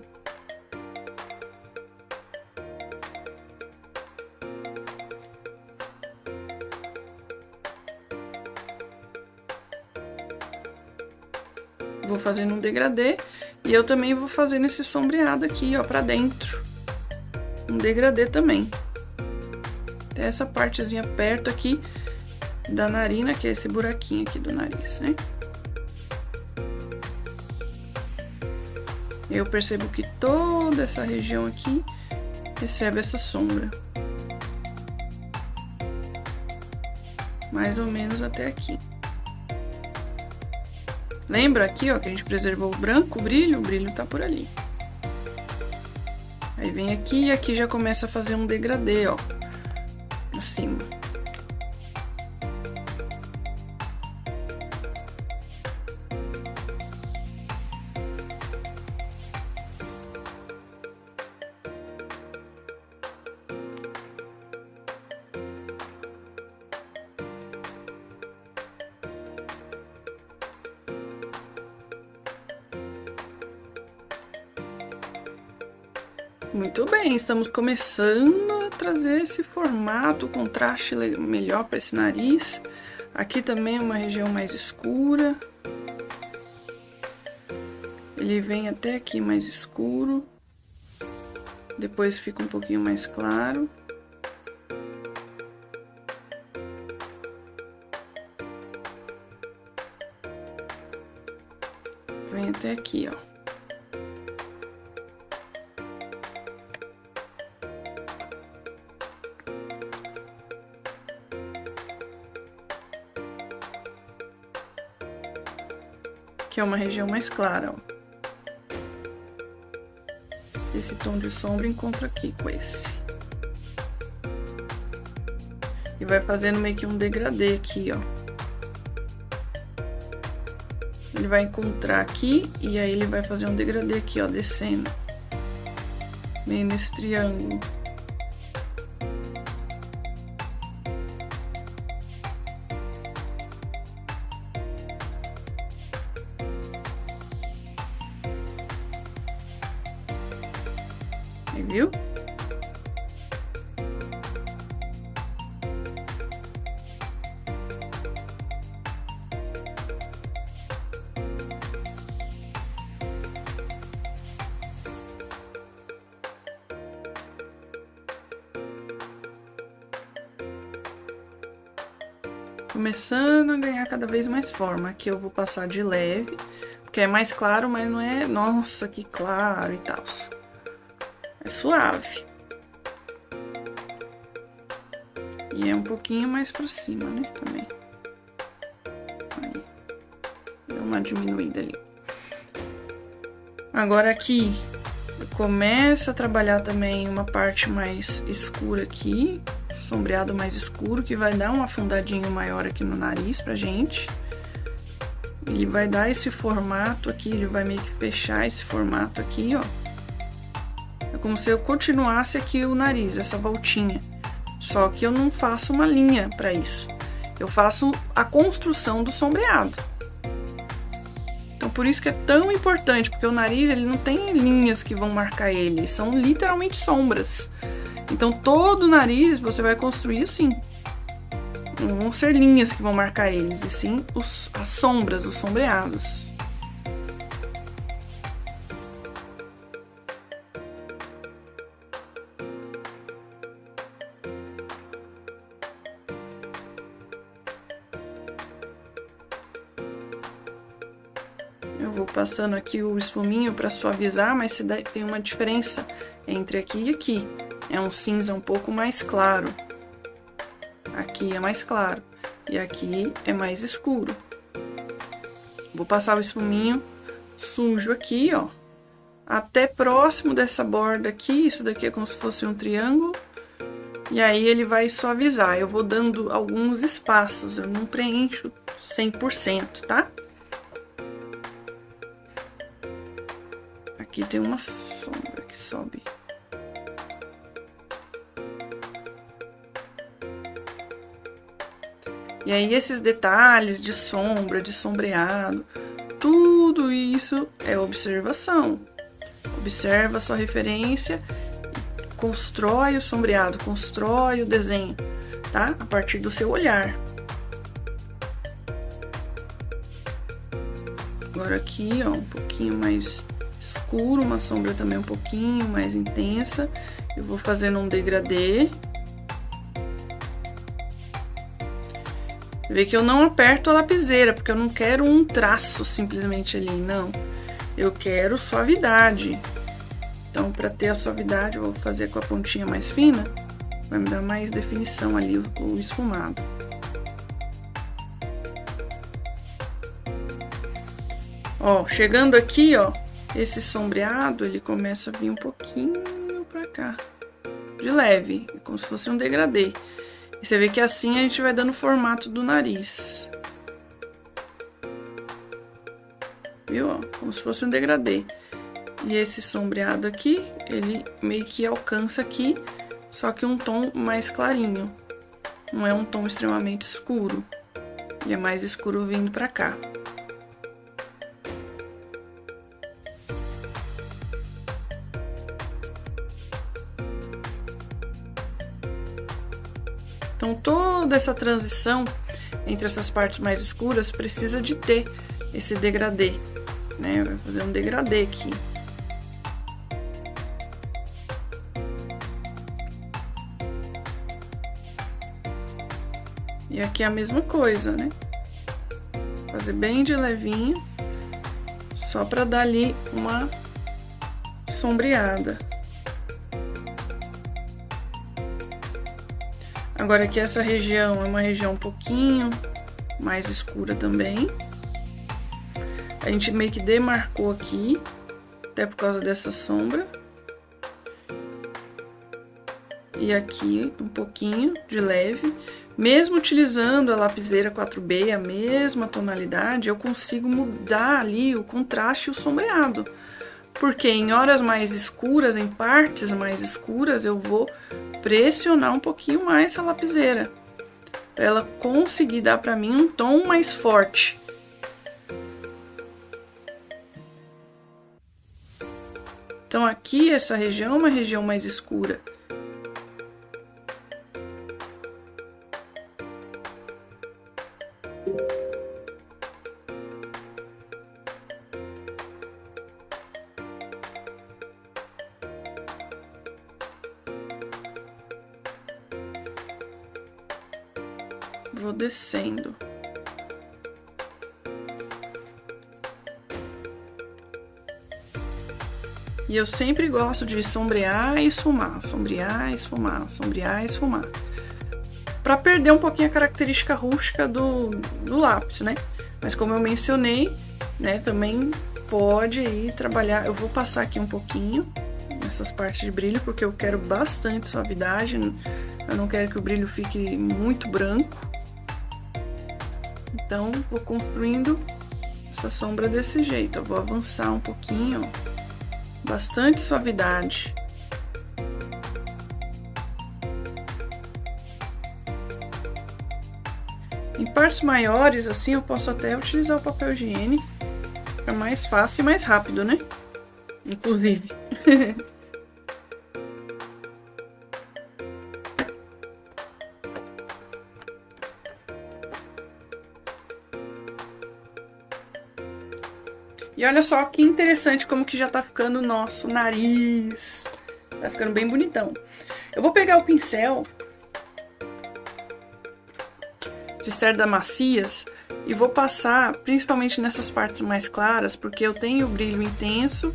Vou fazendo um degradê e eu também vou fazendo esse sombreado aqui, ó, pra dentro. Um degradê também. Até essa partezinha perto aqui da narina, que é esse buraquinho aqui do nariz, né? Eu percebo que toda essa região aqui recebe essa sombra. Mais ou menos até aqui. Lembra aqui, ó, que a gente preservou o branco, o brilho tá por ali. Aí vem aqui e aqui já começa a fazer um degradê, ó, pra cima. Muito bem, estamos começando a trazer esse formato, contraste melhor para esse nariz. Aqui também é uma região mais escura. Ele vem até aqui mais escuro. Depois fica um pouquinho mais claro. Vem até aqui, ó. Que é uma região mais clara, ó. Esse tom de sombra encontra aqui com esse. E vai fazendo meio que um degradê aqui, ó. Ele vai encontrar aqui e aí ele vai fazer um degradê aqui, ó, descendo. Meio nesse triângulo. Viu? Começando a ganhar cada vez mais forma. Aqui eu vou passar de leve, porque é mais claro, mas não é, nossa, que claro e tal. É suave. E é um pouquinho mais pra cima, né, também. Aí. Deu uma diminuída ali. Agora aqui, eu começo a trabalhar também uma parte mais escura aqui. sombreado mais escuro, que vai dar um afundadinho maior aqui no nariz pra gente. Ele vai dar esse formato aqui, ele vai meio que fechar esse formato aqui, ó. É como se eu continuasse aqui o nariz, essa voltinha. Só que eu não faço uma linha pra isso. Eu faço a construção do sombreado. Então, por isso que é tão importante, porque o nariz, ele não tem linhas que vão marcar ele, são literalmente sombras. Então, todo o nariz você vai construir assim. Não vão ser linhas que vão marcar eles, e sim as sombras, os sombreados. Eu vou passando aqui o esfuminho para suavizar, mas tem uma diferença entre aqui e aqui. É um cinza um pouco mais claro. Aqui é mais claro e aqui é mais escuro. Vou passar o esfuminho sujo aqui, ó, até próximo dessa borda aqui. Isso daqui é como se fosse um triângulo. E aí ele vai suavizar. Eu vou dando alguns espaços, eu não preencho 100%, tá? Aqui tem uma sombra que sobe. E aí, esses detalhes de sombra, de sombreado, tudo isso é observação. Observa a sua referência, constrói o sombreado, constrói o desenho, tá? A partir do seu olhar. Agora aqui, ó, um pouquinho mais escuro, uma sombra também um pouquinho mais intensa. Eu vou fazendo um degradê. Vê que eu não aperto a lapiseira, porque eu não quero um traço simplesmente ali, não. Eu quero suavidade. Então, para ter a suavidade, eu vou fazer com a pontinha mais fina. Vai me dar mais definição ali, o esfumado. Ó, chegando aqui, ó, esse sombreado, ele começa a vir um pouquinho pra cá. De leve, como se fosse um degradê. E você vê que assim a gente vai dando o formato do nariz. Viu? Ó, como se fosse um degradê. E esse sombreado aqui, ele meio que alcança aqui, só que um tom mais clarinho. Não é um tom extremamente escuro. Ele é mais escuro vindo pra cá. Então, toda essa transição entre essas partes mais escuras precisa de ter esse degradê, né? Vai fazer um degradê aqui. E aqui é a mesma coisa, né? Fazer bem de levinho, só pra dar ali uma sombreada. Agora aqui essa região é uma região um pouquinho mais escura também. A gente meio que demarcou aqui, até por causa dessa sombra. E aqui um pouquinho de leve. Mesmo utilizando a lapiseira 4B, a mesma tonalidade, eu consigo mudar ali o contraste e o sombreado. Porque em horas mais escuras, em partes mais escuras, eu vou pressionar um pouquinho mais essa lapiseira, para ela conseguir dar para mim um tom mais forte. Então aqui essa região é uma região mais escura. Vou descendo. E eu sempre gosto de sombrear e esfumar, sombrear e esfumar, sombrear e esfumar. Pra perder um pouquinho a característica rústica do lápis, né? Mas como eu mencionei, né, também pode ir trabalhar. Eu vou passar aqui um pouquinho nessas partes de brilho, porque eu quero bastante suavidade. Eu não quero que o brilho fique muito branco. Então, vou construindo essa sombra desse jeito. Eu vou avançar um pouquinho, ó. Bastante suavidade. Em partes maiores, assim, eu posso até utilizar o papel higiênico. Fica mais fácil e mais rápido, né? Inclusive. E olha só que interessante como que já tá ficando o nosso nariz. Tá ficando bem bonitão. Eu vou pegar o pincel de cerdas macias e vou passar principalmente nessas partes mais claras, porque eu tenho o brilho intenso,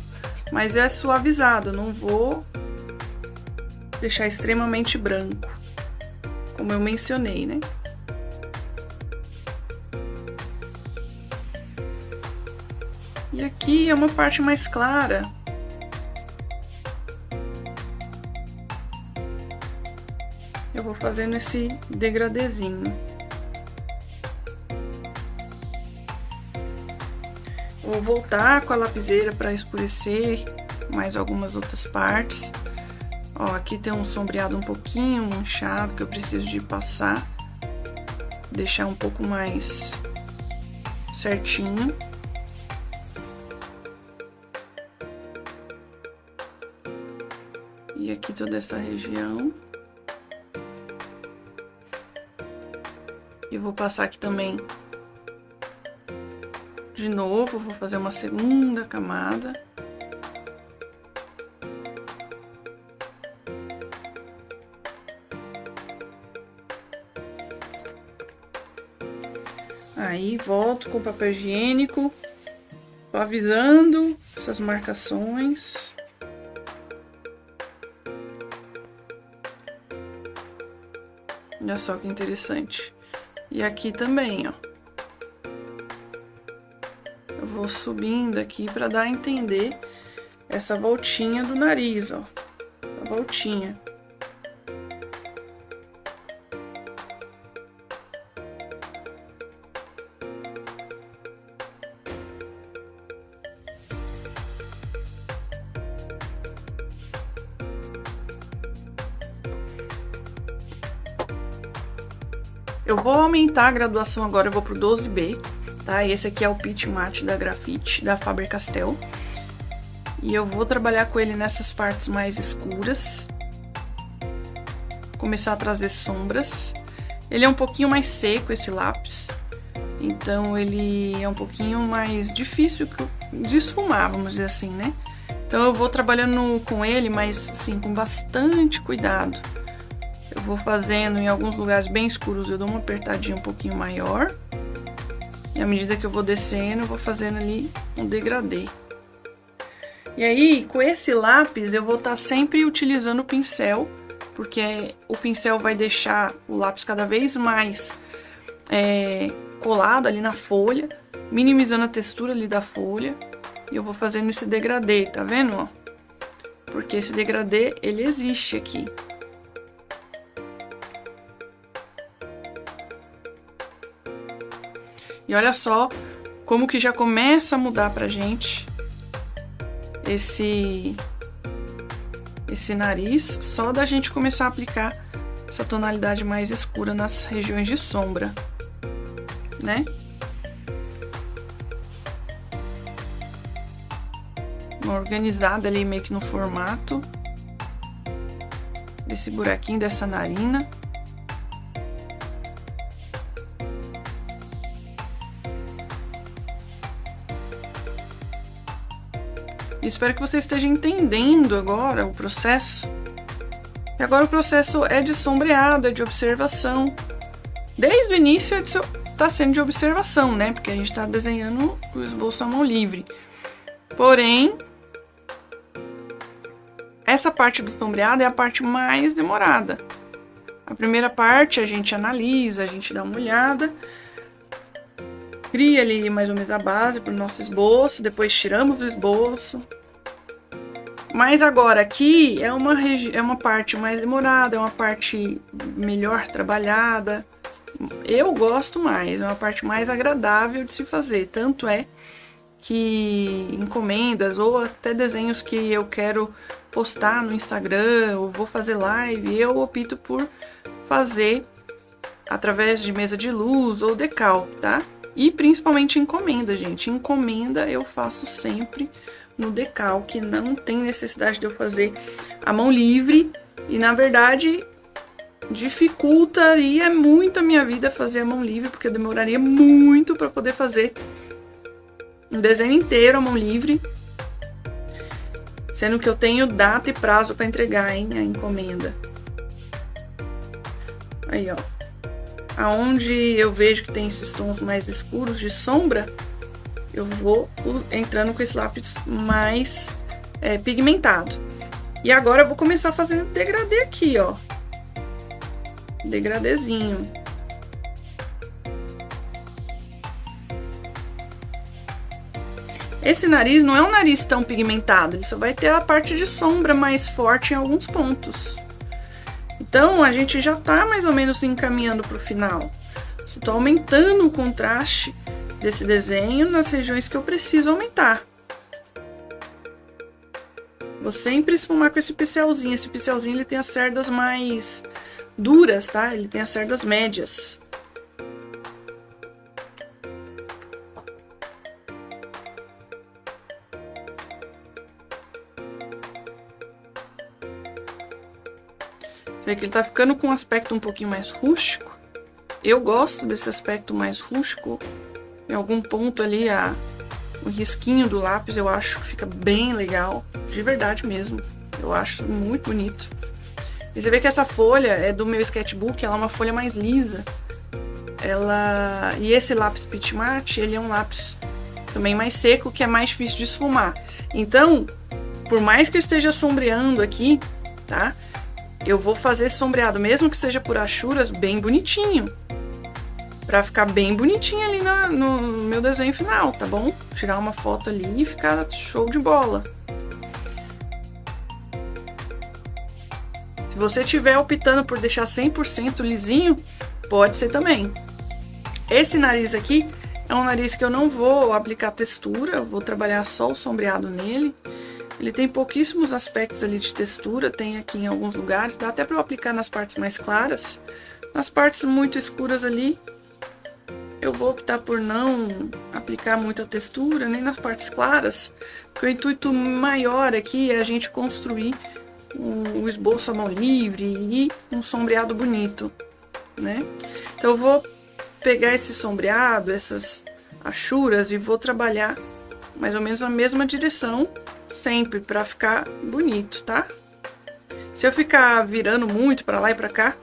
mas é suavizado, não vou deixar extremamente branco, como eu mencionei, né? E aqui é uma parte mais clara. Eu vou fazendo esse degradezinho. Vou voltar com a lapiseira para escurecer mais algumas outras partes. Ó, aqui tem um sombreado um pouquinho manchado que eu preciso de passar. Deixar um pouco mais certinho. E aqui toda essa região. E vou passar aqui também de novo, vou fazer uma segunda camada. Aí, volto com o papel higiênico, suavizando essas marcações. Olha só que interessante. E aqui também, ó. Eu vou subindo aqui para dar a entender essa voltinha do nariz, ó. A voltinha. Eu vou aumentar a graduação agora, eu vou pro 12B, tá? E esse aqui é o Pitch Matte da Graphite, da Faber-Castell. E eu vou trabalhar com ele nessas partes mais escuras. Começar a trazer sombras. Ele é um pouquinho mais seco, esse lápis. Então, ele é um pouquinho mais difícil de esfumar, vamos dizer assim, né? Então, eu vou trabalhando com ele, mas, assim, com bastante cuidado. Eu vou fazendo em alguns lugares bem escuros, eu dou uma apertadinha um pouquinho maior. E à medida que eu vou descendo, eu vou fazendo ali um degradê. E aí, com esse lápis, eu vou estar sempre utilizando o pincel, porque o pincel vai deixar o lápis cada vez mais colado ali na folha, minimizando a textura ali da folha. E eu vou fazendo esse degradê, tá vendo? Ó? Porque esse degradê, ele existe aqui. E olha só como que já começa a mudar pra gente esse nariz, só da gente começar a aplicar essa tonalidade mais escura nas regiões de sombra, né? Uma organizada ali meio que no formato desse buraquinho dessa narina. Espero que você esteja entendendo agora o processo. E agora o processo é de sombreado, é de observação. Desde o início está sendo de observação, né? Porque a gente está desenhando o esboço à mão livre. Porém, essa parte do sombreado é a parte mais demorada. A primeira parte a gente analisa, a gente dá uma olhada, cria ali mais ou menos a base para o nosso esboço, depois tiramos o esboço. Mas agora aqui é uma parte mais demorada, é uma parte melhor trabalhada. Eu gosto mais, é uma parte mais agradável de se fazer. Tanto é que encomendas ou até desenhos que eu quero postar no Instagram ou vou fazer live, eu opto por fazer através de mesa de luz ou decalque, tá? E principalmente encomenda, gente. Encomenda eu faço sempre no decalque, não tem necessidade de eu fazer a mão livre e na verdade dificultaria muito a minha vida fazer a mão livre, porque eu demoraria muito para poder fazer um desenho inteiro à mão livre, sendo que eu tenho data e prazo para entregar, hein, a encomenda. Aí, ó. Aonde eu vejo que tem esses tons mais escuros de sombra, eu vou entrando com esse lápis mais pigmentado. E agora eu vou começar fazendo degradê aqui, ó. Degradêzinho. Esse nariz não é um nariz tão pigmentado, ele só vai ter a parte de sombra mais forte em alguns pontos. Então, a gente já tá mais ou menos encaminhando pro final. Só tô aumentando o contraste desse desenho nas regiões que eu preciso aumentar. Vou sempre esfumar com esse pincelzinho. Esse pincelzinho ele tem as cerdas mais duras, tá? Ele tem as cerdas médias. Você vê que ele tá ficando com um aspecto um pouquinho mais rústico. Eu gosto desse aspecto mais rústico. Em algum ponto ali, o risquinho do lápis, eu acho que fica bem legal. De verdade mesmo. Eu acho muito bonito. E você vê que essa folha é do meu sketchbook, ela é uma folha mais lisa. E esse lápis Pit Mate, ele é um lápis também mais seco, que é mais difícil de esfumar. Então, por mais que eu esteja sombreando aqui, tá? Eu vou fazer esse sombreado, mesmo que seja por achuras, bem bonitinho. Pra ficar bem bonitinho ali no meu desenho final, tá bom? Tirar uma foto ali e ficar show de bola. Se você estiver optando por deixar 100% lisinho, pode ser também. Esse nariz aqui é um nariz que eu não vou aplicar textura, eu vou trabalhar só o sombreado nele. Ele tem pouquíssimos aspectos ali de textura, tem aqui em alguns lugares, dá até para eu aplicar nas partes mais claras. Nas partes muito escuras ali, eu vou optar por não aplicar muita textura, nem nas partes claras, porque o intuito maior aqui é a gente construir o esboço à mão livre e um sombreado bonito, né? Então eu vou pegar esse sombreado, essas achuras e vou trabalhar mais ou menos na mesma direção, sempre para ficar bonito, tá? Se eu ficar virando muito para lá e para cá,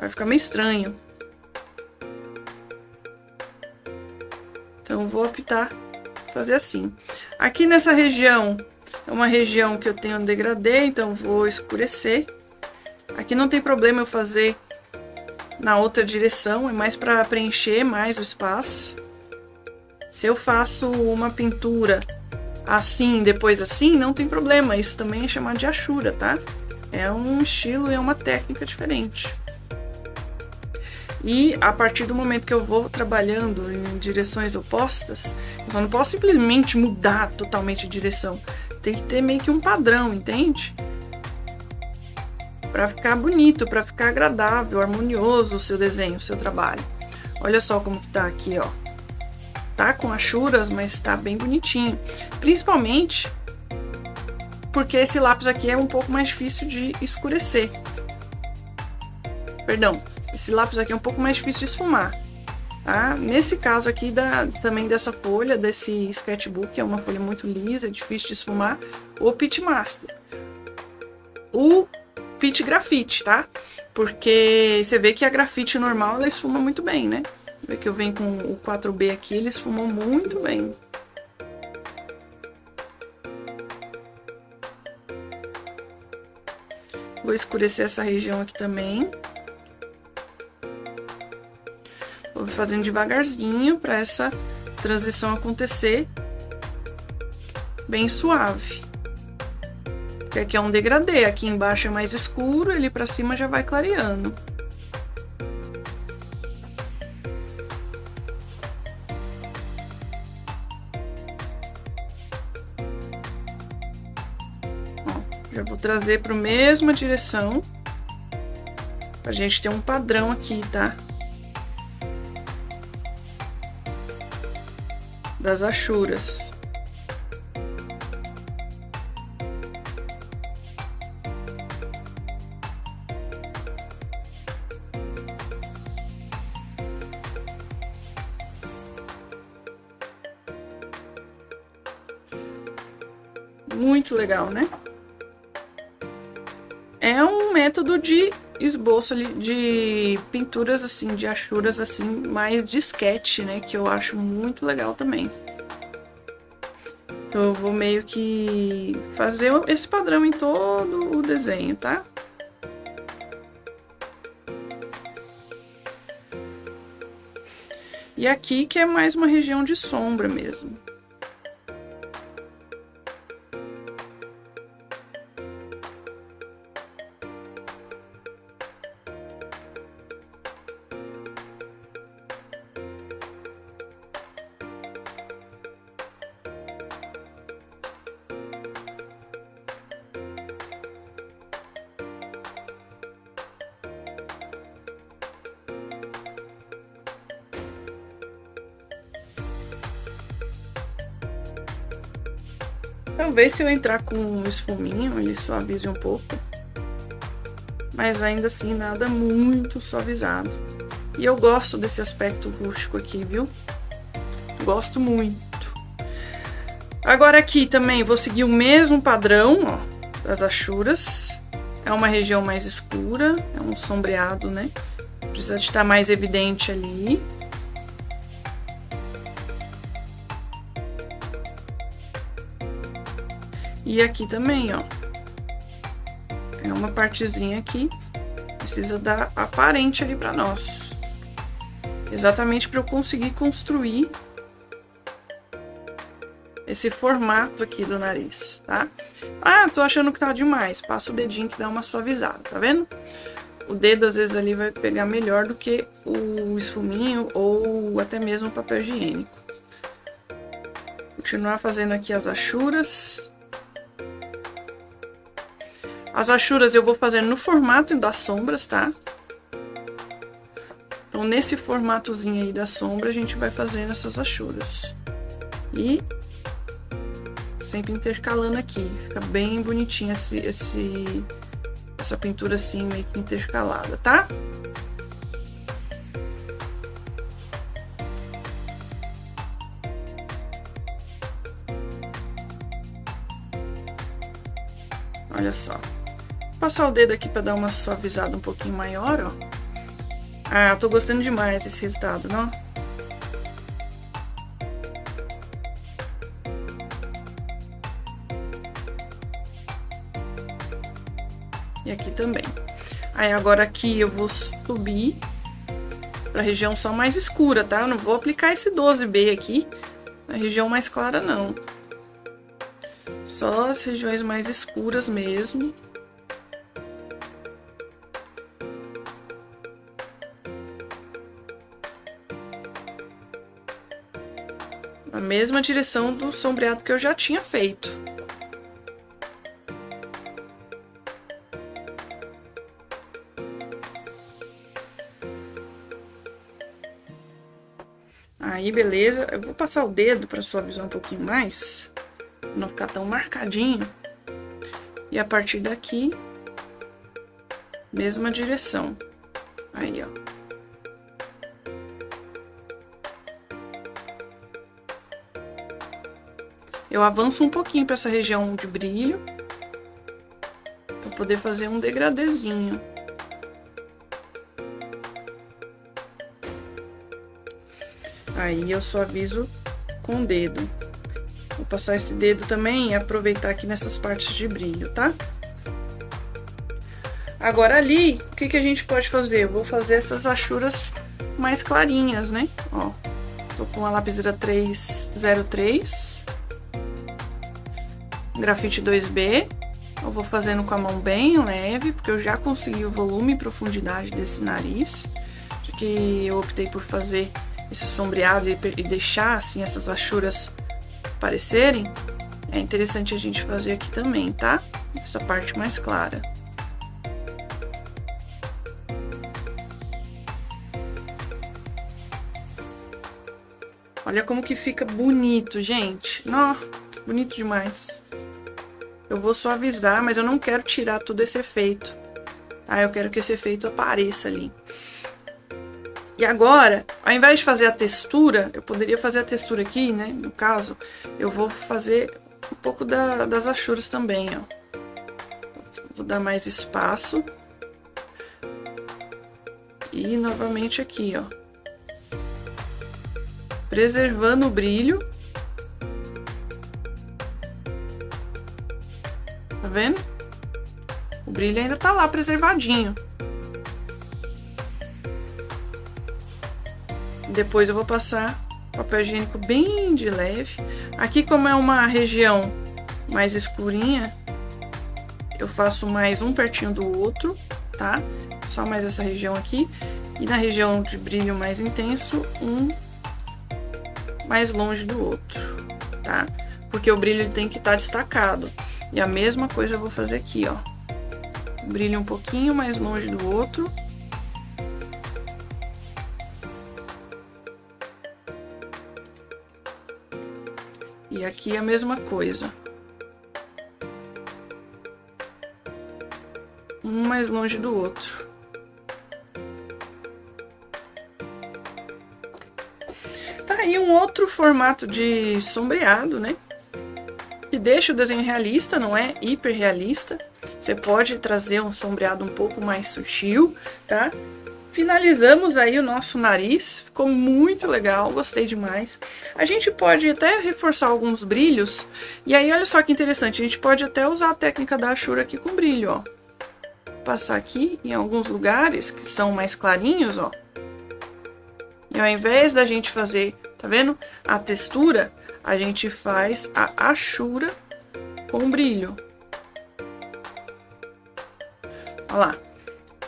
vai ficar meio estranho. Então, vou optar por fazer assim. Aqui nessa região, é uma região que eu tenho um degradê, então vou escurecer. Aqui não tem problema eu fazer na outra direção, é mais para preencher mais o espaço. Se eu faço uma pintura assim, depois assim, não tem problema. Isso também é chamado de achura, tá? É um estilo e é uma técnica diferente. E a partir do momento que eu vou trabalhando em direções opostas, eu só não posso simplesmente mudar totalmente de direção. Tem que ter meio que um padrão, entende? Para ficar bonito, para ficar agradável, harmonioso o seu desenho, o seu trabalho. Olha só como que tá aqui, ó. Tá com achuras, mas tá bem bonitinho. Principalmente porque esse lápis aqui é um pouco mais difícil de escurecer. Perdão. Esse lápis aqui é um pouco mais difícil de esfumar, tá? Nesse caso aqui, também dessa folha, desse sketchbook, é uma folha muito lisa, é difícil de esfumar, o Pit Master. O Pit Grafite, tá? Porque você vê que a grafite normal, ela esfuma muito bem, né? Vê que eu venho com o 4B aqui, ele esfumou muito bem. Vou escurecer essa região aqui também. Vou fazendo devagarzinho para essa transição acontecer bem suave. Que aqui é um degradê, aqui embaixo é mais escuro, ali pra cima já vai clareando. Ó, já vou trazer para a mesma direção, pra gente ter um padrão aqui, tá? Das achuras. Muito legal, né? É um método de esboço ali, de pinturas assim, de achuras assim, mais de sketch, né? Que eu acho muito legal também. Então eu vou meio que fazer esse padrão em todo o desenho, tá? E aqui que é mais uma região de sombra mesmo. Talvez se eu entrar com um esfuminho, ele suavize um pouco. Mas ainda assim, nada muito suavizado. E eu gosto desse aspecto rústico aqui, viu? Gosto muito. Agora aqui também vou seguir o mesmo padrão, ó, das achuras. É uma região mais escura, é um sombreado, né? Precisa de estar mais evidente ali. E aqui também, ó. É uma partezinha aqui. Precisa dar aparente ali pra nós. Exatamente para eu conseguir construir esse formato aqui do nariz, tá? Ah, tô achando que tá demais. Passa o dedinho que dá uma suavizada, tá vendo? O dedo às vezes ali vai pegar melhor do que o esfuminho ou até mesmo o papel higiênico. Continuar fazendo aqui as achuras. As achuras eu vou fazendo no formato das sombras, tá? Então, nesse formatozinho aí da sombra, a gente vai fazendo essas achuras. E sempre intercalando aqui. Fica bem bonitinha essa pintura assim, meio que intercalada, tá? Olha só. Vou passar o dedo aqui pra dar uma suavizada um pouquinho maior, ó. Ah, tô gostando demais desse resultado, não? E aqui também. Aí agora aqui eu vou subir pra região só mais escura, tá? Eu não vou aplicar esse 12B aqui na região mais clara, não. Só as regiões mais escuras mesmo. A mesma direção do sombreado que eu já tinha feito. Aí, beleza. Eu vou passar o dedo para suavizar um pouquinho mais, pra não ficar tão marcadinho. E a partir daqui, mesma direção. Aí, ó. Eu avanço um pouquinho para essa região de brilho, para poder fazer um degradêzinho. Aí eu suavizo com o dedo. Vou passar esse dedo também e aproveitar aqui nessas partes de brilho, tá? Agora ali, o que a gente pode fazer? Eu vou fazer essas achuras mais clarinhas, né? Ó, tô com a lapiseira 303, grafite 2B Eu vou fazendo com a mão bem leve, porque eu já consegui o volume e profundidade desse nariz. Que eu optei por fazer esse sombreado e deixar assim essas achuras aparecerem. É interessante a gente fazer aqui também, tá? Essa parte mais clara. Olha como que fica bonito, gente. Nó, bonito demais. Eu vou suavizar, mas eu não quero tirar todo esse efeito. Tá? Eu quero que esse efeito apareça ali. E agora, ao invés de fazer a textura, eu poderia fazer a textura aqui, né? No caso, eu vou fazer um pouco das achuras também, ó. Vou dar mais espaço. E novamente aqui, ó. Preservando o brilho. Tá vendo? O brilho ainda tá lá preservadinho. Depois eu vou passar papel higiênico bem de leve. Aqui, como é uma região mais escurinha, eu faço mais um pertinho do outro, tá? Só mais essa região aqui. E na região de brilho mais intenso, um mais longe do outro, tá? Porque o brilho ele tem que estar destacado. E a mesma coisa eu vou fazer aqui, ó. Brilho um pouquinho mais longe do outro. E aqui a mesma coisa. Um mais longe do outro. Tá aí um outro formato de sombreado, né? Que deixa o desenho realista, não é hiperrealista. Você pode trazer um sombreado um pouco mais sutil, tá? Finalizamos aí o nosso nariz, ficou muito legal, gostei demais. A gente pode até reforçar alguns brilhos, e aí olha só que interessante, a gente pode até usar a técnica da achura aqui com brilho, ó. Passar aqui em alguns lugares que são mais clarinhos, ó. E ao invés da gente fazer, tá vendo? A textura, a gente faz a achura com brilho. Olha lá,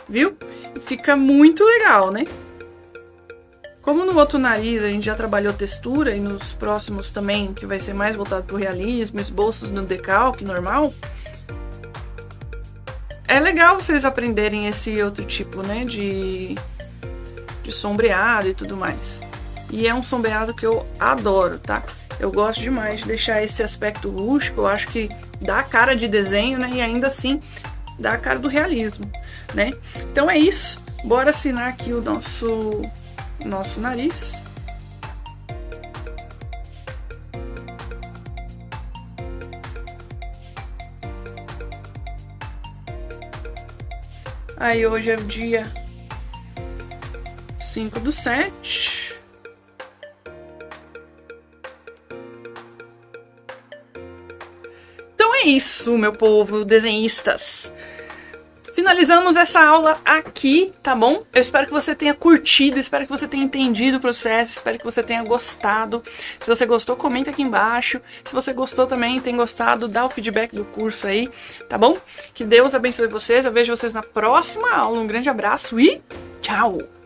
viu? Fica muito legal, né? Como no outro nariz a gente já trabalhou textura e nos próximos também, que vai ser mais voltado pro realismo, esboços no decalque normal, é legal vocês aprenderem esse outro tipo, né, de sombreado e tudo mais. E é um sombreado que eu adoro, tá? Eu gosto demais de deixar esse aspecto rústico, eu acho que dá a cara de desenho, né, e ainda assim dá a cara do realismo, né? Então é isso, bora assinar aqui o nosso nariz. Aí hoje é o dia 5/7. Então é isso, meu povo, desenhistas. Finalizamos essa aula aqui, tá bom? Eu espero que você tenha curtido, espero que você tenha entendido o processo, espero que você tenha gostado. Se você gostou, comenta aqui embaixo. Se você gostou também, tem gostado, dá o feedback do curso aí, tá bom? Que Deus abençoe vocês, eu vejo vocês na próxima aula. Um grande abraço e tchau!